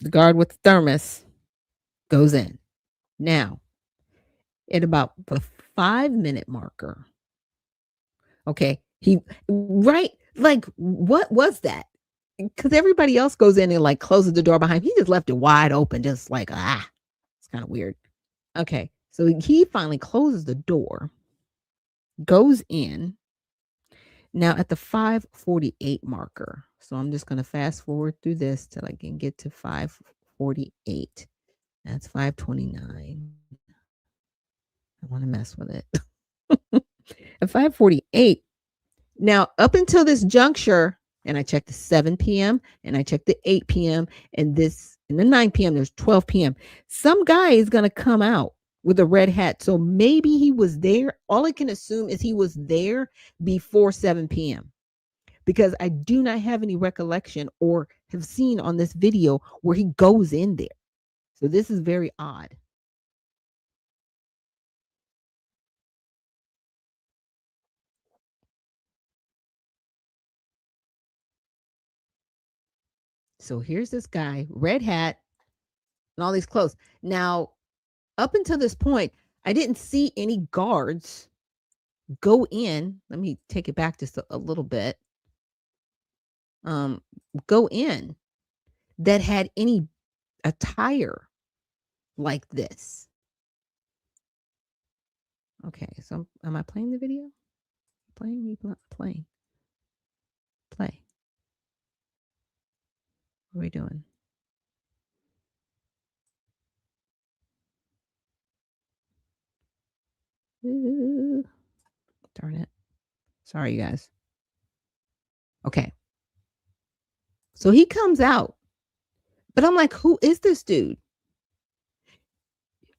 The guard with the thermos goes in. Now, at about the 5 minute marker, okay, like, what was that? because everybody else goes in and like closes the door behind him. He just left it wide open, just like, it's kind of weird. Okay. So he finally closes the door, goes in. Now at the 5:48 marker. So I'm just going to fast forward through this till I can get to 5:48. That's 5:29. I want to mess with it. At 5:48. Now, up until this juncture, and I checked the 7 p.m. and I checked the 8 p.m. and the 9 p.m. There's 12 p.m. Some guy is going to come out with a red hat. So maybe he was there. All I can assume is he was there before 7 p.m. because I do not have any recollection or have seen on this video where he goes in there. So this is very odd. So here's this guy, red hat, and all these clothes. Now, up until this point, I didn't see any guards go in. Let me take it back just a little bit. Go in that had any attire like this. Okay, so am I playing the video? Playing. Play. What are we doing? Ooh, darn it. Sorry, you guys. Okay. So he comes out, but I'm like, who is this dude?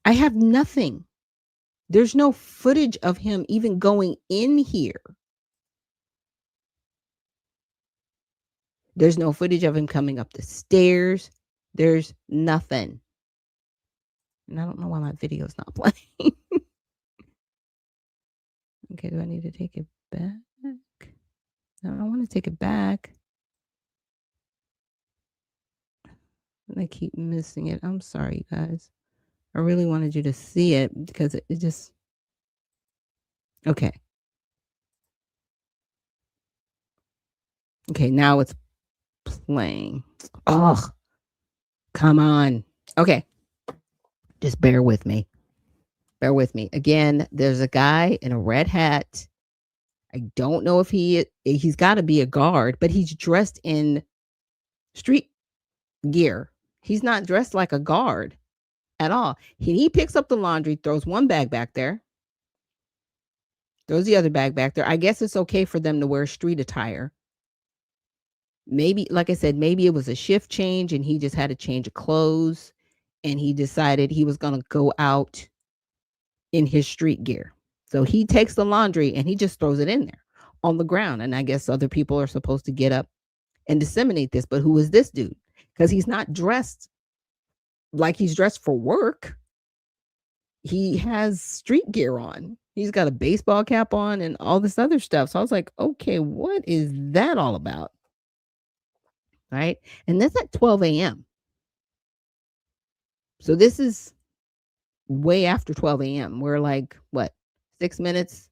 I have nothing. There's no footage of him even going in here. There's no footage of him coming up the stairs. There's nothing. And I don't know why my video is not playing. Okay, do I need to take it back? No, I don't want to take it back. And I keep missing it. I'm sorry, you guys. I really wanted you to see it because it just... Okay. Okay, now it's playing. Oh, come on. Okay. Just bear with me. Bear with me. Again, there's a guy in a red hat. I don't know if he's got to be a guard, but he's dressed in street gear. He's not dressed like a guard at all. He picks up the laundry, throws one bag back there, throws the other bag back there. I guess it's okay for them to wear street attire. Maybe, like I said, maybe it was a shift change and he just had a change of clothes and he decided he was going to go out in his street gear. So he takes the laundry and he just throws it in there on the ground. And I guess other people are supposed to get up and disseminate this. But who is this dude? Because he's not dressed like he's dressed for work. He has street gear on. He's got a baseball cap on and all this other stuff. So I was like, okay, what is that all about? Right. And that's at 12 a.m. So this is way after 12 a.m. We're like, what, 7 minutes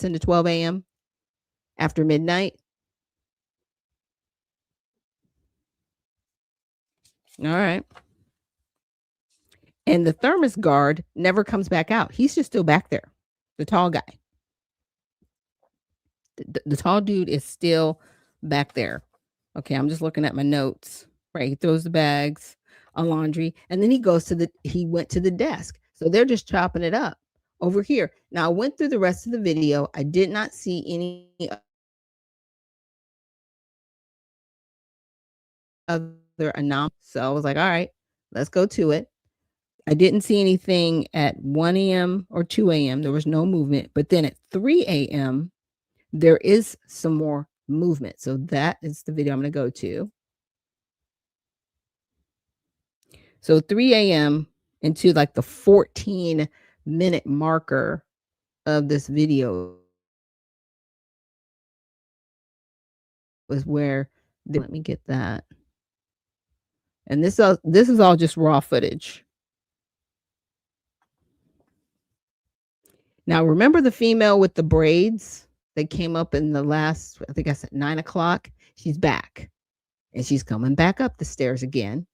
into 12 a.m. after midnight. All right. And the thermos guard never comes back out. He's just still back there. The tall guy. The tall dude is still back there. Okay, I'm just looking at my notes. Right, he throws the bags on laundry, and then he went to the desk. So they're just chopping it up over here. Now, I went through the rest of the video. I did not see any other anomalies. So I was like, all right, let's go to it. I didn't see anything at 1 a.m. or 2 a.m. There was no movement. But then at 3 a.m., there is some more movement. So that is the video I'm going to go to. So 3 a.m. into like the 14-minute marker of this video was where, let me get that. And this is all just raw footage. Now, remember the female with the braids that came up in the last, I think I said 9 o'clock? She's back. And she's coming back up the stairs again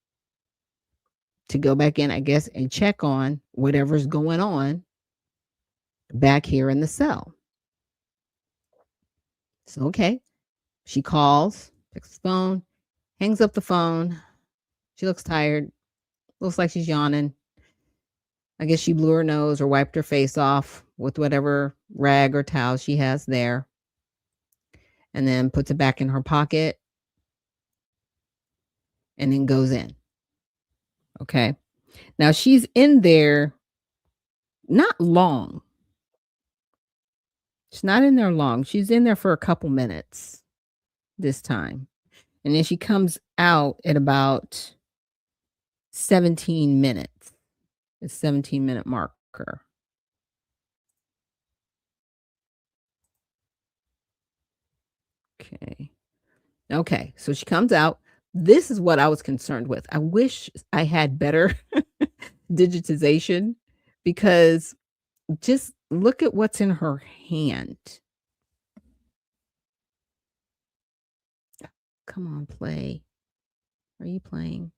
to go back in, I guess, and check on whatever's going on back here in the cell. So, okay. She calls, picks the phone, hangs up the phone. She looks tired. Looks like she's yawning. I guess she blew her nose or wiped her face off with whatever rag or towel she has there. And then puts it back in her pocket. And then goes in. Okay. Now she's in there not long. She's not in there long. She's in there for a couple minutes this time. And then she comes out at about 17 minutes. It's 17-minute marker. Okay. So she comes out. This is what I was concerned with. I wish I had better digitization, because just look at what's in her hand. Come on, play. Are you playing?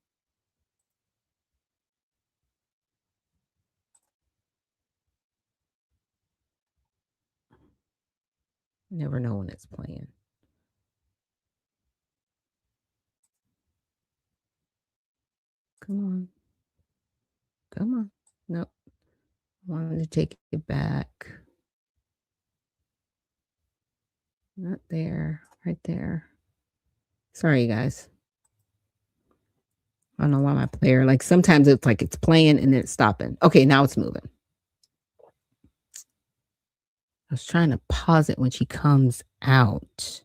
Never know when it's playing. Come on. Come on. Nope. I wanted to take it back. Not there. Right there. Sorry, guys. I don't know why my player, like sometimes it's like it's playing and then it's stopping. Okay, now it's moving. I was trying to pause it when she comes out.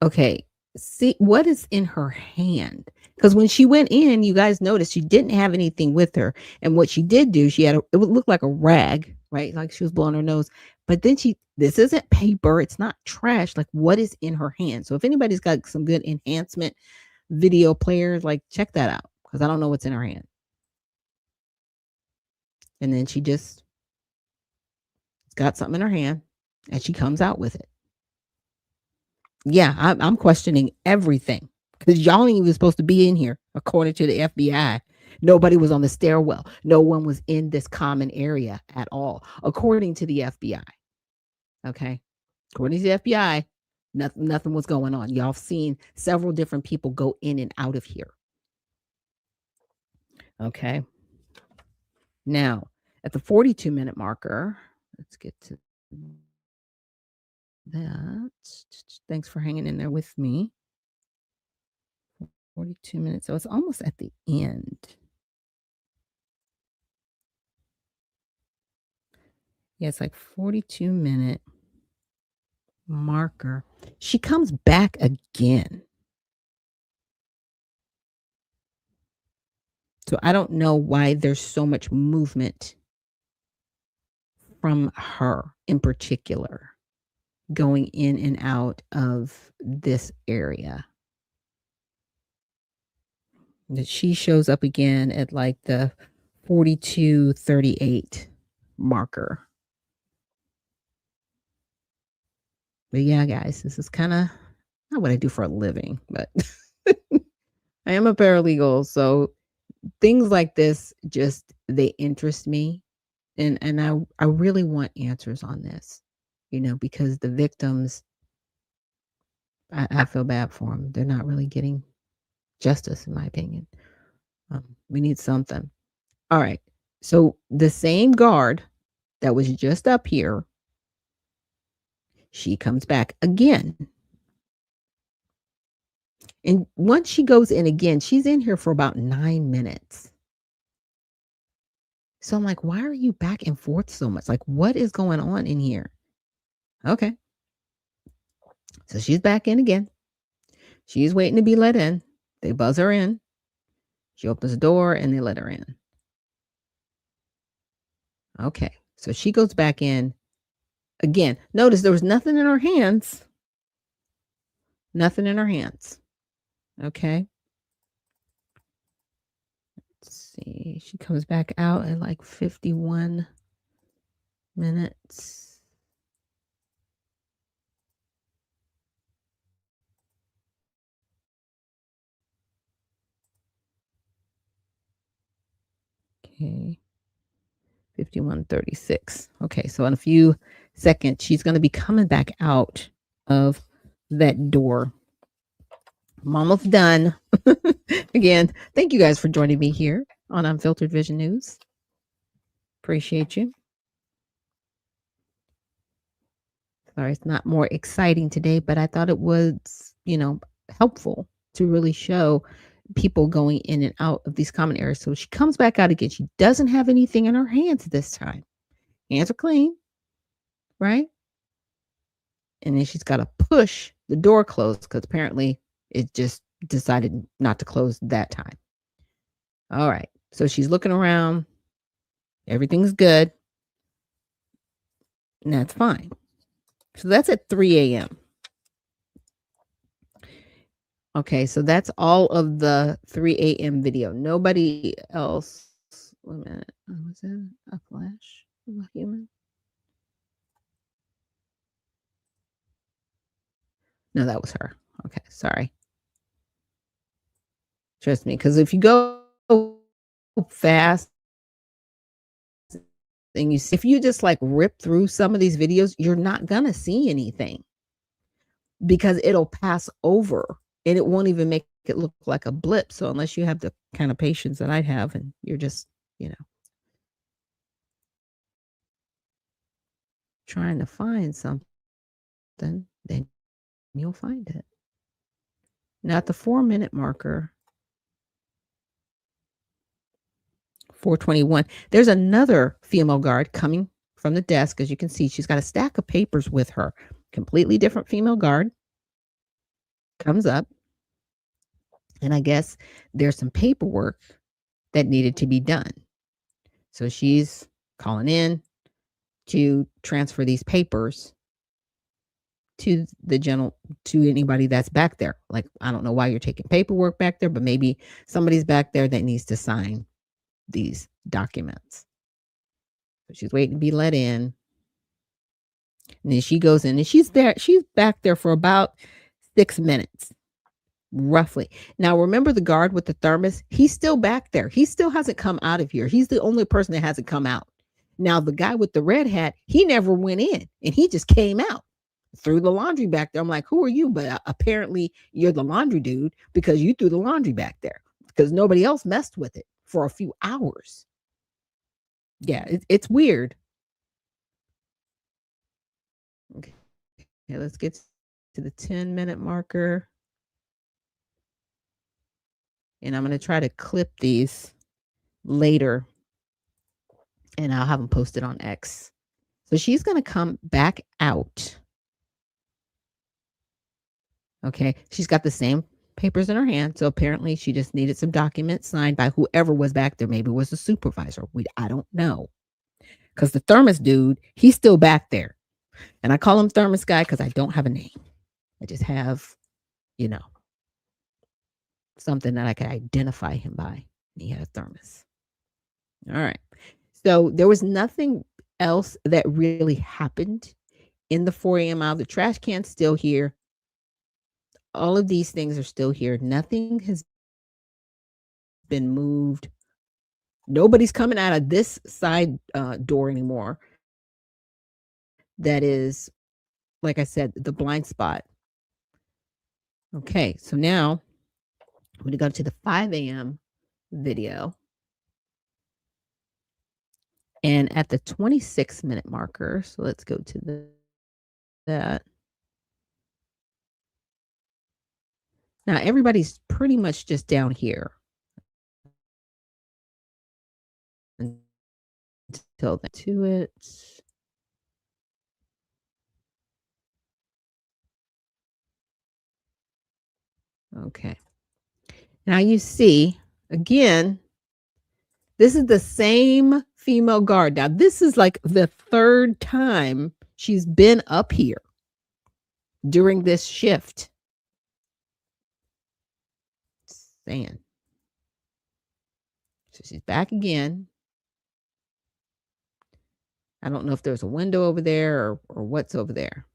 Okay, see what is in her hand. Because when she went in, you guys noticed she didn't have anything with her. And what she did do, she had, it would look like a rag, right? Like she was blowing her nose. But then this isn't paper. It's not trash. Like, what is in her hand? So if anybody's got some good enhancement video players, like check that out. Because I don't know what's in her hand. And then she just got something in her hand and she comes out with it. Yeah, I'm questioning everything, because y'all ain't even supposed to be in here, according to the FBI. Nobody was on the stairwell. No one was in this common area at all, according to the FBI. Okay. According to the FBI, nothing was going on. Y'all have seen several different people go in and out of here. Okay. Now, at the 42-minute marker, let's get to that. Thanks for hanging in there with me. 42 minutes. So it's almost at the end. Yeah, it's like 42-minute marker. She comes back again. So I don't know why there's so much movement from her in particular, going in and out of this area. That she shows up again at like the 42:38 marker. But yeah, guys, this is kind of not what I do for a living, but I am a paralegal, so things like this just they interest me, and I really want answers on this, because the victims, I feel bad for them. They're not really getting justice, in my opinion. We need something. All right. So the same guard that was just up here, she comes back again. And once she goes in again, she's in here for about 9 minutes. So I'm like, why are you back and forth so much? Like, what is going on in here? Okay. So she's back in again. She's waiting to be let in. They buzz her in. She opens the door and they let her in. Okay. So she goes back in again. Notice there was nothing in her hands. Nothing in her hands. Okay. Let's see. She comes back out at like 51 minutes. Okay. 51:36. Okay, so in a few seconds, she's going to be coming back out of that door. I'm almost done. Again, thank you guys for joining me here on Unfiltered Vision News. Appreciate you. Sorry, it's not more exciting today, but I thought it was, helpful to really show people going in and out of these common areas. So she comes back out again. She doesn't have anything in her hands this time. Hands are clean, right? And then she's got to push the door closed because apparently it just decided not to close that time. All right. So she's looking around. Everything's good. And that's fine. So that's at 3 a.m. Okay, so that's all of the 3 a.m. video. Nobody else. Wait a minute. Was that a flash of a human? No, that was her. Okay, sorry. Trust me, because if you go fast and if you just like rip through some of these videos, you're not gonna see anything because it'll pass over and it won't even make it look like a blip. So unless you have the kind of patience that I have and you're just, trying to find something, then you'll find it. Now at the 4-minute marker, 4:21, there's another female guard coming from the desk. As you can see, she's got a stack of papers with her. Completely different female guard comes up. And I guess there's some paperwork that needed to be done. So she's calling in to transfer these papers to to anybody that's back there. Like, I don't know why you're taking paperwork back there, but maybe somebody's back there that needs to sign these documents. So she's waiting to be let in. And then she goes in and she's back there for about 6 minutes. Roughly. Now, remember the guard with the thermos? He's still back there. He still hasn't come out of here. He's the only person that hasn't come out. Now, the guy with the red hat, he never went in and he just came out threw the laundry back there. I'm like, who are you? But apparently you're the laundry dude because you threw the laundry back there because nobody else messed with it for a few hours. Yeah, it's weird. Okay, let's get to the 10-minute marker. And I'm going to try to clip these later and I'll have them posted on X. So she's going to come back out. Okay. She's got the same papers in her hand. So apparently she just needed some documents signed by whoever was back there. Maybe it was a supervisor. I don't know. Because the thermos dude, he's still back there. And I call him thermos guy because I don't have a name. I just have, something that I could identify him by. He had a thermos. All right. So there was nothing else that really happened in the 4 a.m. hour. The trash can's still here. All of these things are still here. Nothing has been moved. Nobody's coming out of this side door anymore. That is, like I said, the blind spot. Okay, so now I'm going to go to the 5 a.m. video. And at the 26-minute marker, so let's go to that. Now, everybody's pretty much just down here until to it. Okay. Now you see, again, this is the same female guard. Now, this is like the third time she's been up here during this shift. Saying. So she's back again. I don't know if there's a window over there or what's over there.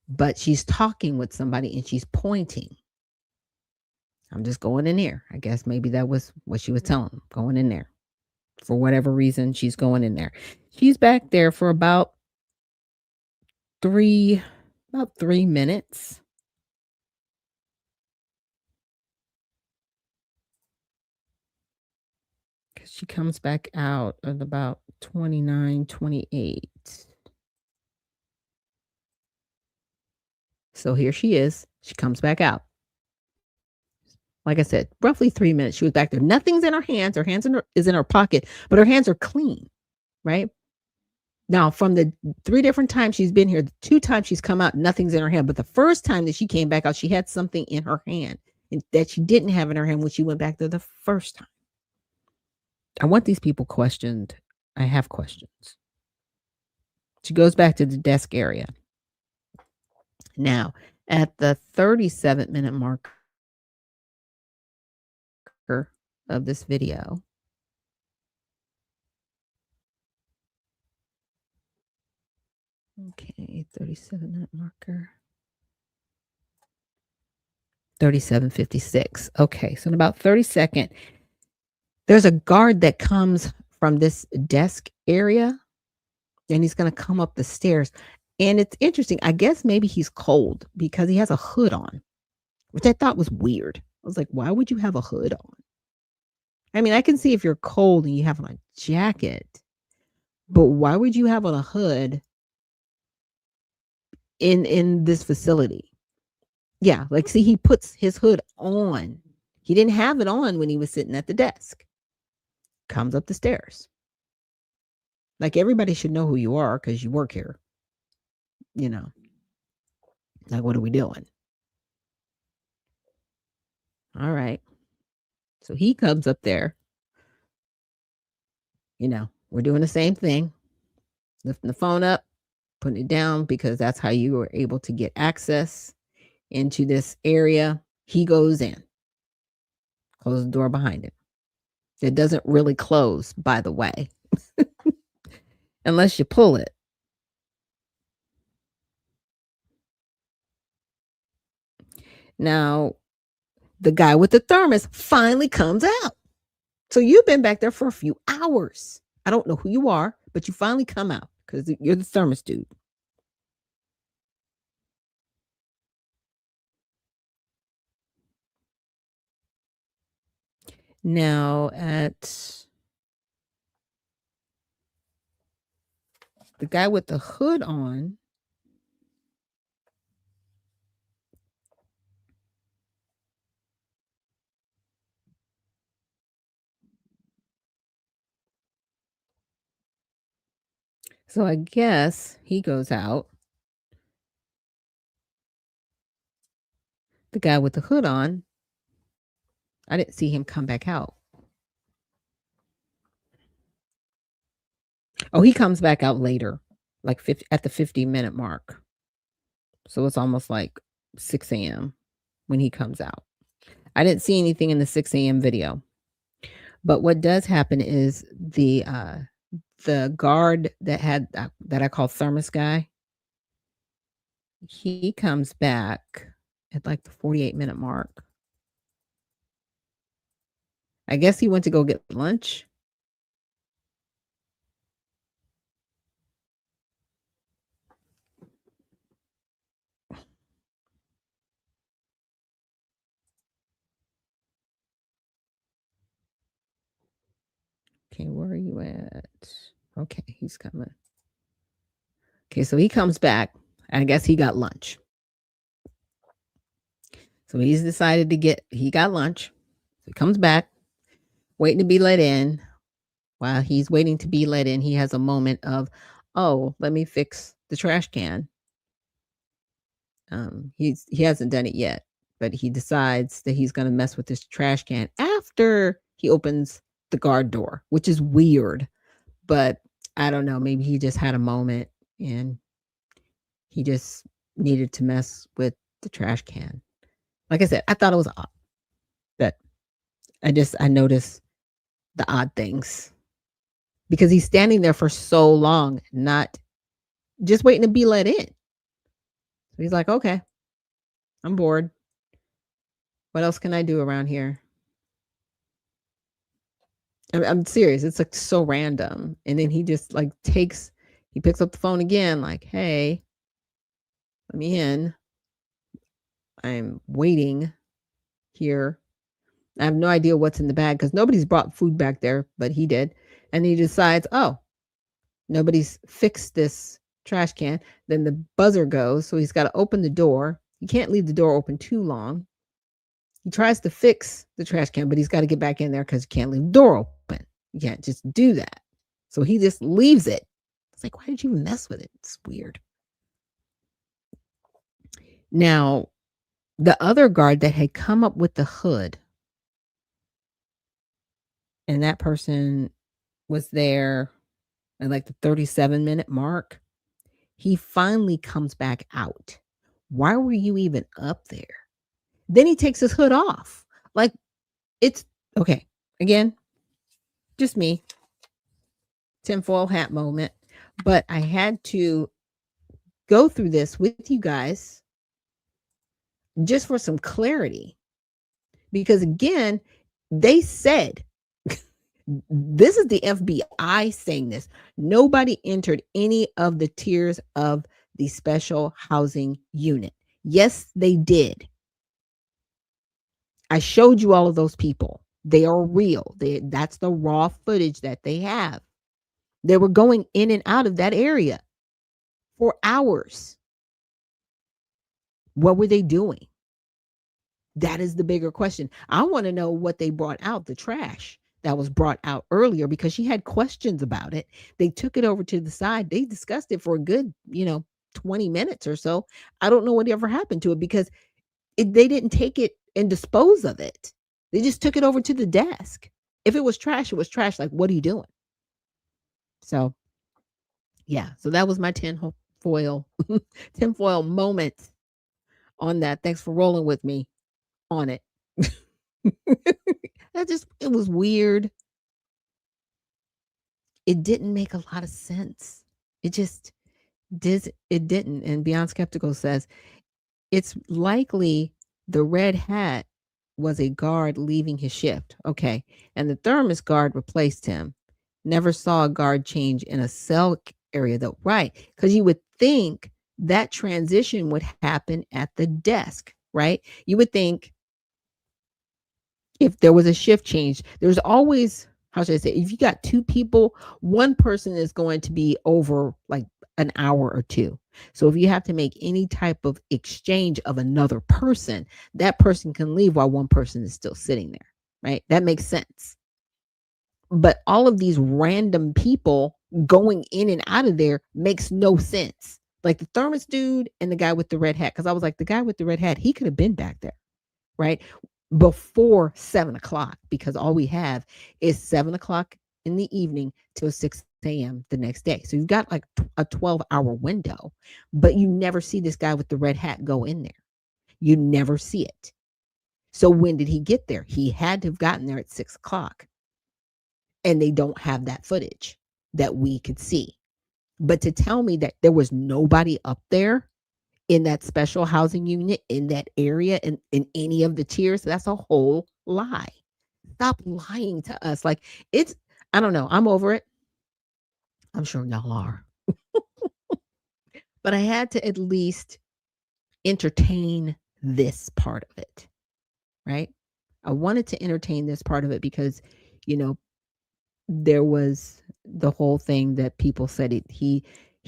But she's talking with somebody and she's pointing. I'm just going in there. I guess maybe that was what she was telling him, going in there. For whatever reason, she's going in there. She's back there for about 3 minutes. She comes back out at about 29, 28. So here she is. She comes back out. Like I said, roughly 3 minutes. She was back there. Nothing's in her hands. Her hands is in her pocket, but her hands are clean, right? Now, from the 3 different times she's been here, the 2 times she's come out, nothing's in her hand. But the first time that she came back out, she had something in her hand that she didn't have in her hand when she went back there the first time. I want these people questioned. I have questions. She goes back to the desk area. Now, at the 37-minute marker of this video, okay, 37-minute marker, 37:56. Okay, so in about 32nd, there's a guard that comes from this desk area, and he's going to come up the stairs. And it's interesting. I guess maybe he's cold because he has a hood on, which I thought was weird. I was like, why would you have a hood on? I mean, I can see if you're cold and you have on a jacket, but why would you have on a hood in this facility? Yeah, like, see, he puts his hood on. He didn't have it on when he was sitting at the desk. Comes up the stairs. Like, everybody should know who you are because you work here. You know, like, what are we doing? All right. So he comes up there. You know, we're doing the same thing. Lifting the phone up, putting it down because that's how you were able to get access into this area. He goes in. Close the door behind him. It doesn't really close, by the way, unless you pull it. Now, the guy with the thermos finally comes out. So you've been back there for a few hours. I don't know who you are, but you finally come out because you're the thermos dude. Now, at the guy with the hood on, so I guess he goes out. The guy with the hood on, I didn't see him come back out. Oh, he comes back out later, like at the 50-minute mark. So it's almost like 6 a.m. when he comes out. I didn't see anything in the 6 a.m. video. But what does happen is the guard that I call thermos guy, he comes back at like the 48-minute mark. I guess he went to go get lunch. Okay, where are you at? Okay, he's coming. Okay, so he comes back. I guess he got lunch. So he's decided he got lunch. So he comes back, waiting to be let in. While he's waiting to be let in, he has a moment of, oh, let me fix the trash can. He hasn't done it yet, but he decides that he's going to mess with this trash can after he opens the guard door, which is weird, but I don't know. Maybe he just had a moment and he just needed to mess with the trash can. Like I said, I thought it was odd, but I noticed the odd things because he's standing there for so long, not just waiting to be let in. So he's like, okay, I'm bored. What else can I do around here? I'm serious. It's like so random. And then he just like he picks up the phone again, like, hey, let me in. I'm waiting here. I have no idea what's in the bag because nobody's brought food back there, but he did. And he decides, oh, nobody's fixed this trash can. Then the buzzer goes. So he's got to open the door. He can't leave the door open too long. He tries to fix the trash can, but he's got to get back in there because you can't leave the door open. You can't just do that. So he just leaves it. It's like, why did you even mess with it? It's weird. Now, the other guard that had come up with the hood, and that person was there at like the 37-minute mark, he finally comes back out. Why were you even up there? Then he takes his hood off. Like, it's okay. Again, just me. Tinfoil hat moment. But I had to go through this with you guys just for some clarity. Because again, they said, this is the FBI saying this. Nobody entered any of the tiers of the special housing unit. Yes, they did. I showed you all of those people. They are real. That's the raw footage that they have. They were going in and out of that area for hours. What were they doing? That is the bigger question. I want to know what they brought out, the trash that was brought out earlier, because she had questions about it. They took it over to the side. They discussed it for a good, 20 minutes or so. I don't know what ever happened to it because they didn't take it and dispose of it. They just took it over to the desk. If it was trash, it was trash. Like, what are you doing? So, yeah. So that was my tinfoil moment on that. Thanks for rolling with me on it. It was weird. It didn't make a lot of sense. It just didn't. And Beyond Skeptical says it's likely the red hat was a guard leaving his shift. Okay. And the thermos guard replaced him. Never saw a guard change in a cell area though. Right. Because you would think that transition would happen at the desk, right? You would think if there was a shift change, there's always, how should I say, if you got two people, one person is going to be over like an hour or two. So if you have to make any type of exchange of another person, that person can leave while one person is still sitting there, right? That makes sense. But all of these random people going in and out of there makes no sense. Like the thermos dude and the guy with the red hat, because I was like, the guy with the red hat, he could have been back there, right? Before 7:00, because all we have is 7:00 in the evening till 6 a.m. the next day. So you've got like a 12-hour window, but you never see this guy with the red hat go in there. You never see it. So when did he get there? He had to have gotten there at 6:00. And they don't have that footage that we could see. But to tell me that there was nobody up there in that special housing unit, in that area, in any of the tiers, that's a whole lie. Stop lying to us. Like, I don't know. I'm over it. I'm sure y'all are. But I had to at least entertain this part of it, right? I wanted to entertain this part of it because, there was the whole thing that people said he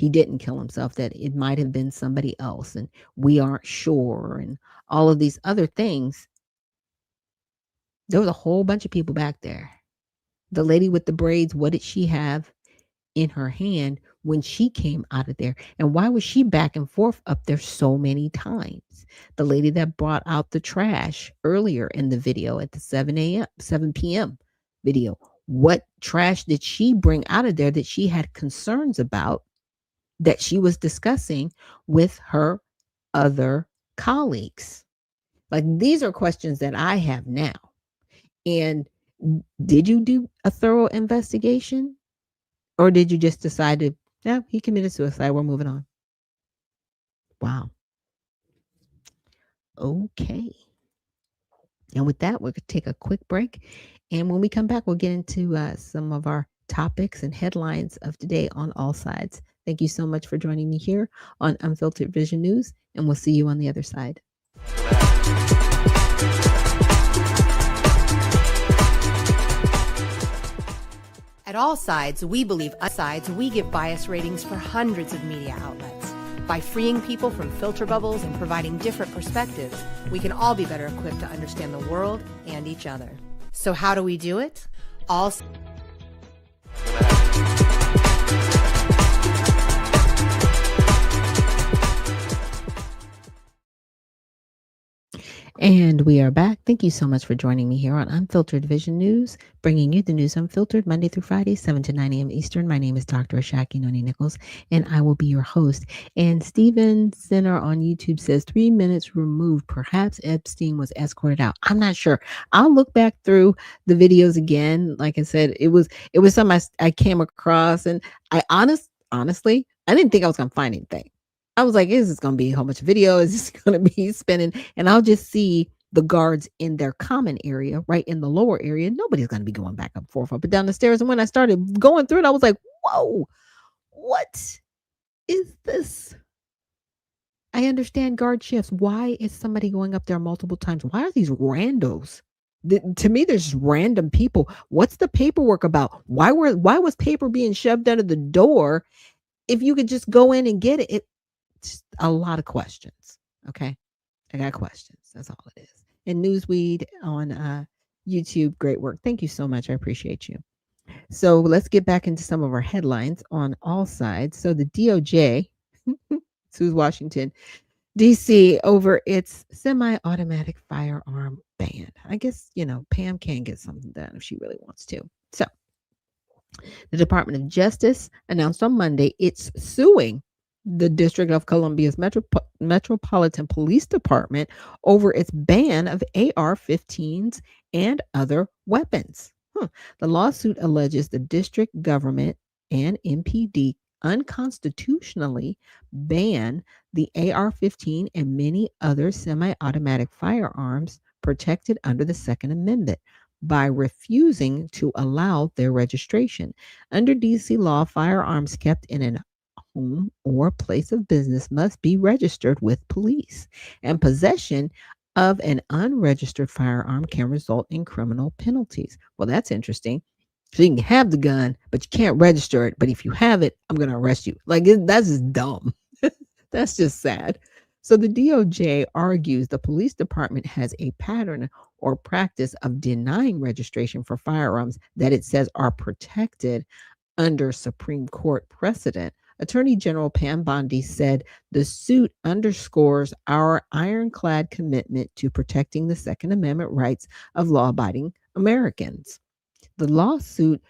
didn't kill himself, that it might have been somebody else, and we aren't sure, and all of these other things. There was a whole bunch of people back there. The lady with the braids, what did she have in her hand when she came out of there? And why was she back and forth up there so many times? The lady that brought out the trash earlier in the video at the 7 p.m. video. What trash did she bring out of there that she had concerns about, that she was discussing with her other colleagues? Like, these are questions that I have now. And did you do a thorough investigation? Or did you just decide to, yeah, he committed suicide, we're moving on? Wow. Okay. And with that, we're going to take a quick break. And when we come back, we'll get into some of our topics and headlines of today on all sides. Thank you so much for joining me here on Unfiltered Vision News, and we'll see you on the other side. At All Sides, we believe we give bias ratings for hundreds of media outlets. By freeing people from filter bubbles and providing different perspectives, we can all be better equipped to understand the world and each other. So how do we do it? All And we are back. Thank you so much for joining me here on Unfiltered Vision News, bringing you the news unfiltered Monday through Friday, 7 to 9 a.m. Eastern. My name is Dr. Ashaki Noni Nichols, and I will be your host. And Steven Center on YouTube says 3 minutes removed. Perhaps Epstein was escorted out. I'm not sure. I'll look back through the videos again. Like I said, it was something I came across, and I honestly, I didn't think I was going to find anything. I was like, is this going to be a whole bunch of video? Is this going to be spinning? And I'll just see the guards in their common area, right in the lower area. Nobody's going to be going back and forth up and down the stairs. And when I started going through it, I was like, whoa, what is this? I understand guard shifts. Why is somebody going up there multiple times? Why are these randos? To me, there's random people. What's the paperwork about? Why was paper being shoved under the door if you could just go in and get it? It's a lot of questions. Okay. I got questions. That's all it is. And Newsweed on YouTube, great work. Thank you so much. I appreciate you. So let's get back into some of our headlines on all sides. So the DOJ, sues Washington, D.C. over its semi-automatic firearm ban. I guess, Pam can get something done if she really wants to. So the Department of Justice announced on Monday it's suing the District of Columbia's Metropolitan Police Department over its ban of AR-15s and other weapons. The lawsuit alleges the district government and MPD unconstitutionally ban the AR-15 and many other semi-automatic firearms protected under the Second Amendment by refusing to allow their registration. Under DC law, firearms kept in an home or place of business must be registered with police, and possession of an unregistered firearm can result in criminal penalties. Well, that's interesting. So you can have the gun, but you can't register it. But if you have it, I'm going to arrest you. That's just dumb. That's just sad. So the DOJ argues the police department has a pattern or practice of denying registration for firearms that it says are protected under Supreme Court precedent. Attorney General Pam Bondi said the suit underscores our ironclad commitment to protecting the Second Amendment rights of law-abiding Americans. The lawsuit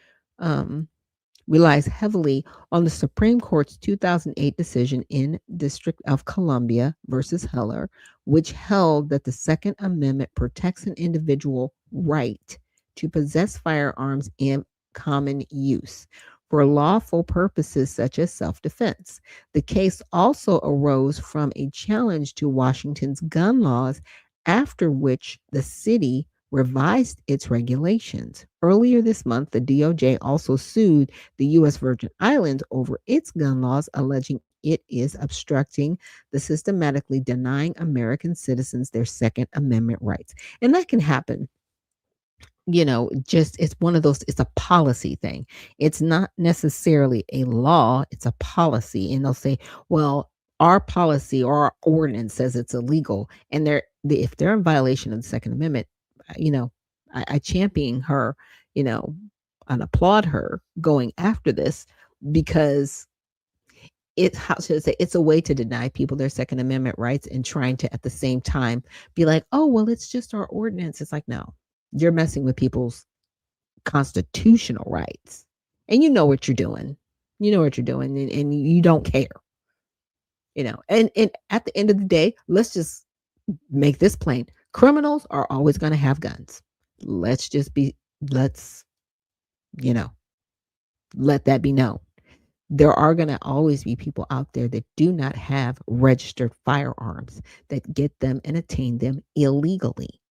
relies heavily on the Supreme Court's 2008 decision in District of Columbia versus Heller, which held that the Second Amendment protects an individual right to possess firearms in common use for lawful purposes such as self-defense. The case also arose from a challenge to Washington's gun laws, after which the city revised its regulations. Earlier this month, the DOJ also sued the U.S. Virgin Islands over its gun laws, alleging it is obstructing the systematically denying American citizens their Second Amendment rights. And that can happen. It's one of those, it's a policy thing. It's not necessarily a law, it's a policy. And they'll say, well, our policy or our ordinance says it's illegal. And if they're in violation of the Second Amendment, I champion her, and applaud her going after this, because it's a way to deny people their Second Amendment rights and trying to at the same time be like, oh, well, it's just our ordinance. It's like, no. You're messing with people's constitutional rights, and you know what you're doing. And you don't care. And at the end of the day, let's just make this plain. Criminals are always going to have guns. Let that be known. There are going to always be people out there that do not have registered firearms, that get them and attain them illegally.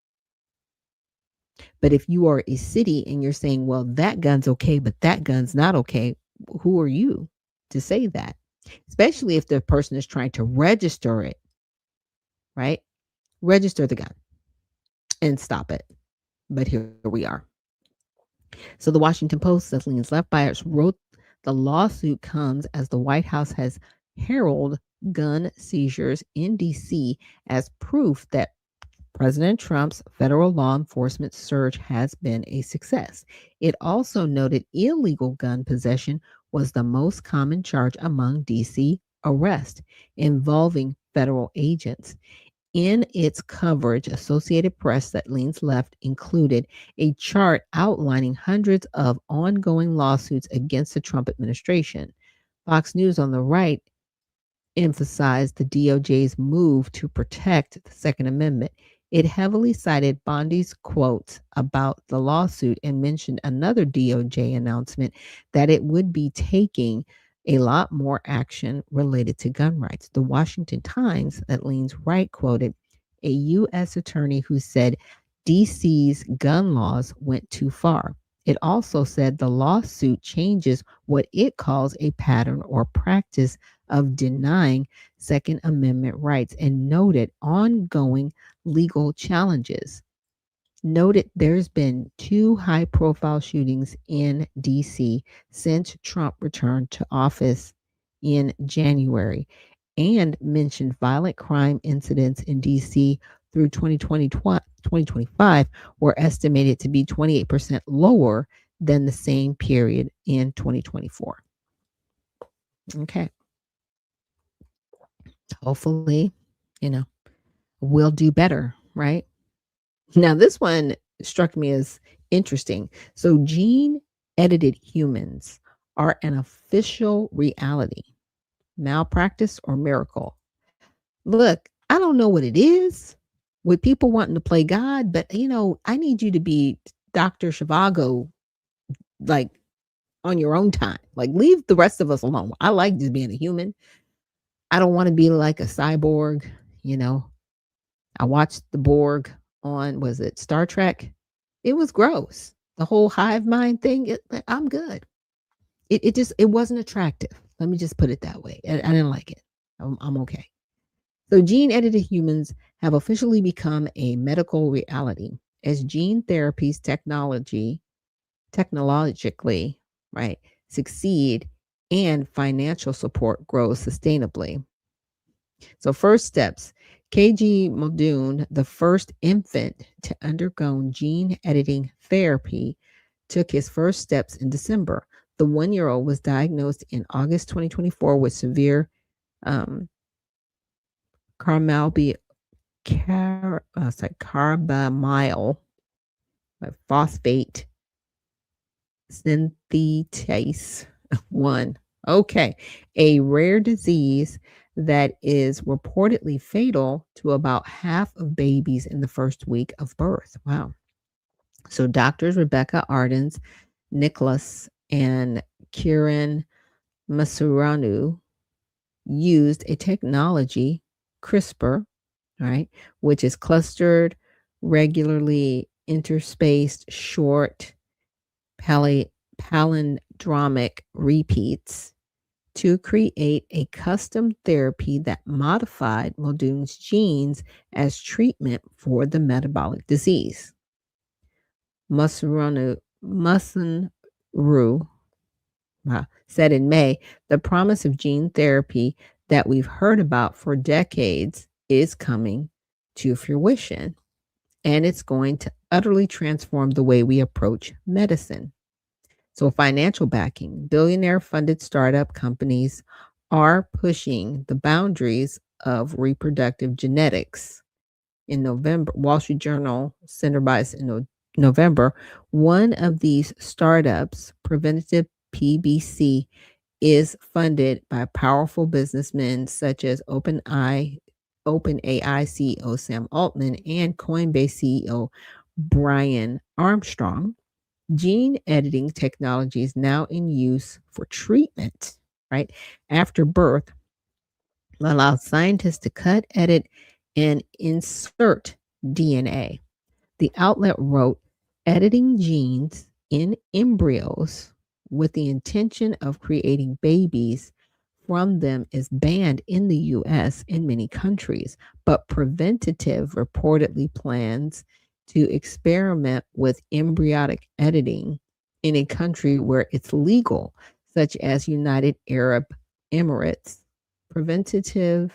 But if you are a city and you're saying, well, that gun's okay, but that gun's not okay, who are you to say that? Especially if the person is trying to register it, right? Register the gun and stop it. But here we are. So the Washington Post, that leans left bias, wrote the lawsuit comes as the White House has heralded gun seizures in D.C. as proof that President Trump's federal law enforcement surge has been a success. It also noted illegal gun possession was the most common charge among D.C. arrests involving federal agents. In its coverage, Associated Press, that leans left, included a chart outlining hundreds of ongoing lawsuits against the Trump administration. Fox News on the right emphasized the DOJ's move to protect the Second Amendment. It heavily cited Bondi's quotes about the lawsuit and mentioned another DOJ announcement that it would be taking a lot more action related to gun rights. The Washington Times, that leans right, quoted a U.S. attorney who said DC's gun laws went too far. It also said the lawsuit changes what it calls a pattern or practice of denying Second Amendment rights and noted ongoing legal challenges. Noted there's been 2 high-profile shootings in D.C. since Trump returned to office in January, and mentioned violent crime incidents in D.C. through 2025 were estimated to be 28% lower than the same period in 2024. Okay. Hopefully, we'll do better, right? Now, this one struck me as interesting. So, gene edited humans are an official reality, malpractice or miracle. Look, I don't know what it is with people wanting to play God, but I need you to be Dr. Shivago, like on your own time. Like, leave the rest of us alone. I like just being a human. I don't want to be like a cyborg. I watched the Borg on, was it Star Trek? It was gross. The whole hive mind thing, I'm good. It wasn't attractive. Let me just put it that way. I didn't like it. I'm okay. So gene edited humans have officially become a medical reality as gene therapies technologically, right, succeed and financial support grows sustainably. So first steps, KG Muldoon, the first infant to undergo gene editing therapy, took his first steps in December. The 1-year-old was diagnosed in August 2024 with severe carbamyl phosphate synthetase 1. Okay, a rare disease that is reportedly fatal to about half of babies in the first week of birth. Wow. So doctors Rebecca Ardens, Nicholas, and Kiran Masuranu used a technology, CRISPR, right, which is clustered, regularly interspaced, short palindromic repeats, to create a custom therapy that modified Muldoon's genes as treatment for the metabolic disease. Masunru said in May, the promise of gene therapy that we've heard about for decades is coming to fruition, and it's going to utterly transform the way we approach medicine. So financial backing, billionaire-funded startup companies are pushing the boundaries of reproductive genetics. In November, Wall Street Journal Center bias in November, one of these startups, Preventative PBC, is funded by powerful businessmen such as OpenAI CEO Sam Altman and Coinbase CEO Brian Armstrong. Gene editing technology is now in use for treatment, right, after birth, allows scientists to cut, edit, and insert DNA. The outlet wrote, editing genes in embryos with the intention of creating babies from them is banned in the US and many countries, but preventative reportedly plans to experiment with embryonic editing in a country where it's legal, such as United Arab Emirates. Preventative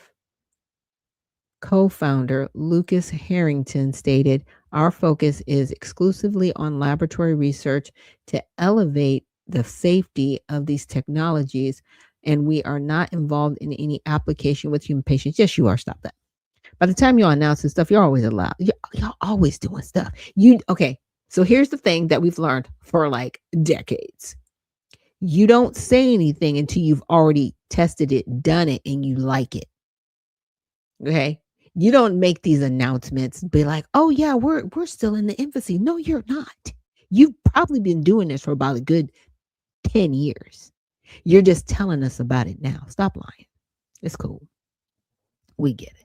co founder Lucas Harrington stated, "Our focus is exclusively on laboratory research to elevate the safety of these technologies, and we are not involved in any application with human patients." Yes, you are. Stop that. By the time y'all announcing stuff, you're always allowed. Y'all always doing stuff. Okay. So here's the thing that we've learned for like decades. You don't say anything until you've already tested it, done it, and you like it. Okay. You don't make these announcements, be like, "Oh yeah, we're still in the infancy." No, you're not. You've probably been doing this for about a good 10 years. You're just telling us about it now. Stop lying. It's cool. We get it.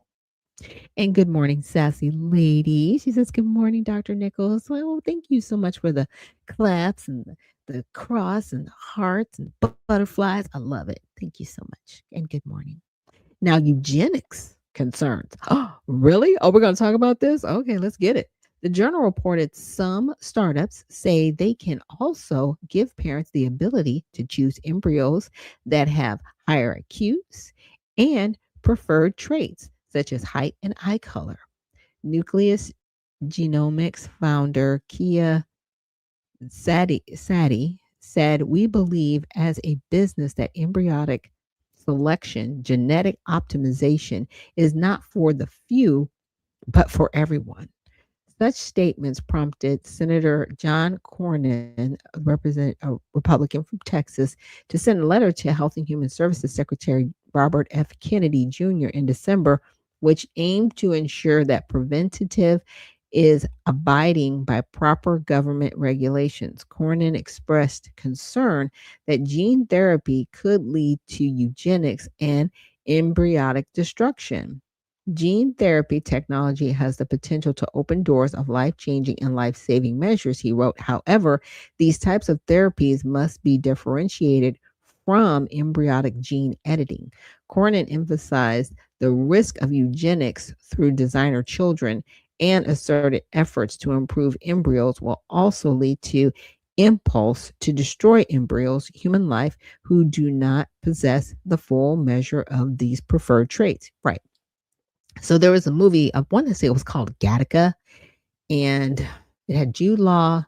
And good morning, sassy lady. She says, "Good morning, Dr. Nichols." Well, thank you so much for the claps and the cross and the hearts and butterflies. I love it. Thank you so much. And good morning. Now, eugenics concerns. Oh, really? Oh, we're going to talk about this? Okay, let's get it. The journal reported some startups say they can also give parents the ability to choose embryos that have higher IQs and preferred traits such as height and eye color. Nucleus Genomics founder Kia Sadi said, "We believe as a business that embryonic selection, genetic optimization is not for the few, but for everyone." Such statements prompted Senator John Cornyn, a Republican from Texas, to send a letter to Health and Human Services Secretary Robert F. Kennedy Jr. in December, which aimed to ensure that preventative is abiding by proper government regulations. Cornyn expressed concern that gene therapy could lead to eugenics and embryonic destruction. Gene therapy technology has the potential to open doors of life-changing and life-saving measures, he wrote. However, these types of therapies must be differentiated from embryonic gene editing. Cornyn emphasized the risk of eugenics through designer children and asserted efforts to improve embryos will also lead to impulse to destroy embryos, human life, who do not possess the full measure of these preferred traits. Right. So there was a movie, I want to say it was called Gattaca, and it had Jude Law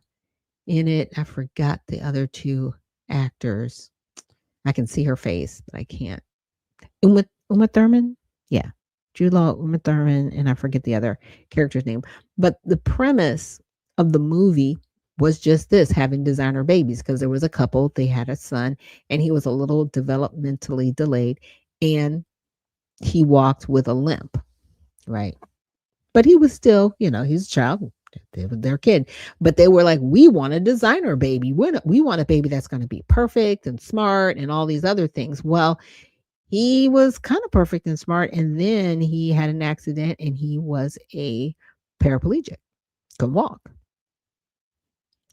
in it. I forgot the other two actors. I can see her face, but I can't. Uma Thurman? Yeah. Jude Law, Uma Thurman, and I forget the other character's name. But the premise of the movie was just this, having designer babies, because there was a couple, they had a son, and he was a little developmentally delayed, and he walked with a limp. Right. But he was still, he's a child. They were their kid. But they were like, "We want a designer baby. We want a baby that's going to be perfect and smart and all these other things." Well, he was kind of perfect and smart. And then he had an accident and he was a paraplegic, couldn't walk.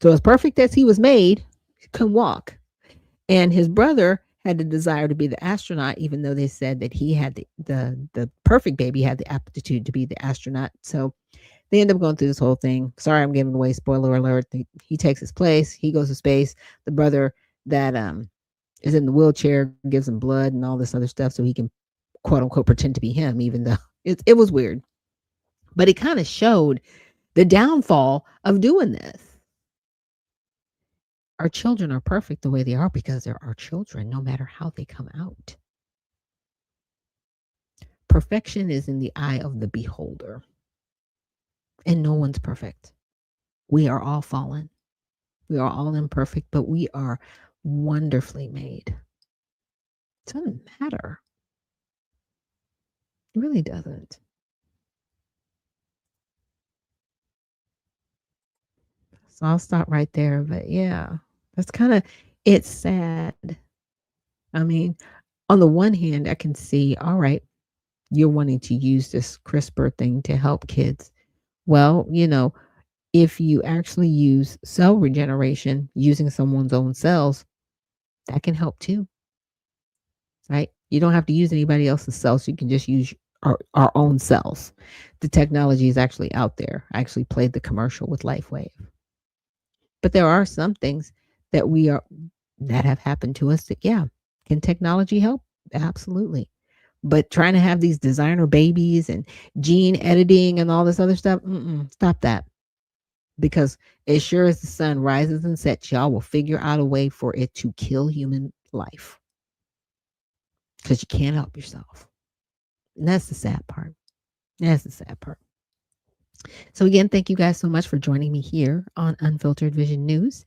So as perfect as he was made, he couldn't walk. And his brother had the desire to be the astronaut, even though they said that he had the perfect baby had the aptitude to be the astronaut. So they end up going through this whole thing. Sorry, I'm giving away, spoiler alert. He takes his place. He goes to space. The brother that is in the wheelchair gives him blood and all this other stuff so he can, quote unquote, pretend to be him, even though it was weird. But it kind of showed the downfall of doing this. Our children are perfect the way they are because they're our children, no matter how they come out. Perfection is in the eye of the beholder. And no one's perfect. We are all fallen. We are all imperfect, but we are wonderfully made. It doesn't matter. It really doesn't. So I'll stop right there. But yeah, that's it's sad. I mean, on the one hand, I can see, all right, you're wanting to use this CRISPR thing to help kids. Well, if you actually use cell regeneration using someone's own cells, that can help too, right? You don't have to use anybody else's cells. You can just use our own cells. The technology is actually out there. I actually played the commercial with LifeWave. But there are some things that that have happened to us that, yeah, can technology help? Absolutely. But trying to have these designer babies and gene editing and all this other stuff, stop that. Because as sure as the sun rises and sets, y'all will figure out a way for it to kill human life. Because you can't help yourself. And that's the sad part. That's the sad part. So again, thank you guys so much for joining me here on Unfiltered Vision News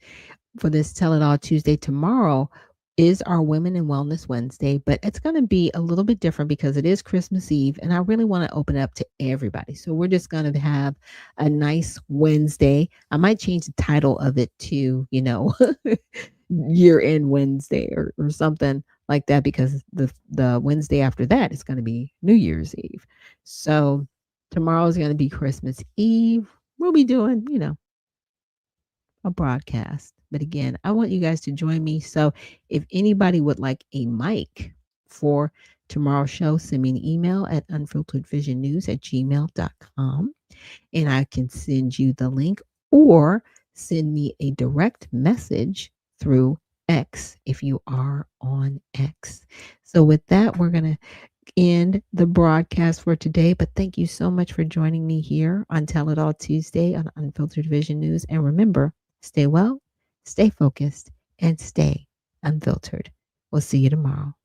for this Tell It All Tuesday. Tomorrow is our Women in Wellness Wednesday, but it's going to be a little bit different because it is Christmas Eve and I really want to open it up to everybody. So we're just going to have a nice Wednesday. I might change the title of it to, year-end Wednesday or something like that, because the Wednesday after that is going to be New Year's Eve. So tomorrow is going to be Christmas Eve. We'll be doing, a broadcast. But again, I want you guys to join me. So if anybody would like a mic for tomorrow's show, send me an email at unfilteredvisionnews@gmail.com and I can send you the link, or send me a direct message through X if you are on X. So with that, we're going to end the broadcast for today. But thank you so much for joining me here on Tell It All Tuesday on Unfiltered Vision News. And remember, stay well, stay focused, and stay unfiltered. We'll see you tomorrow.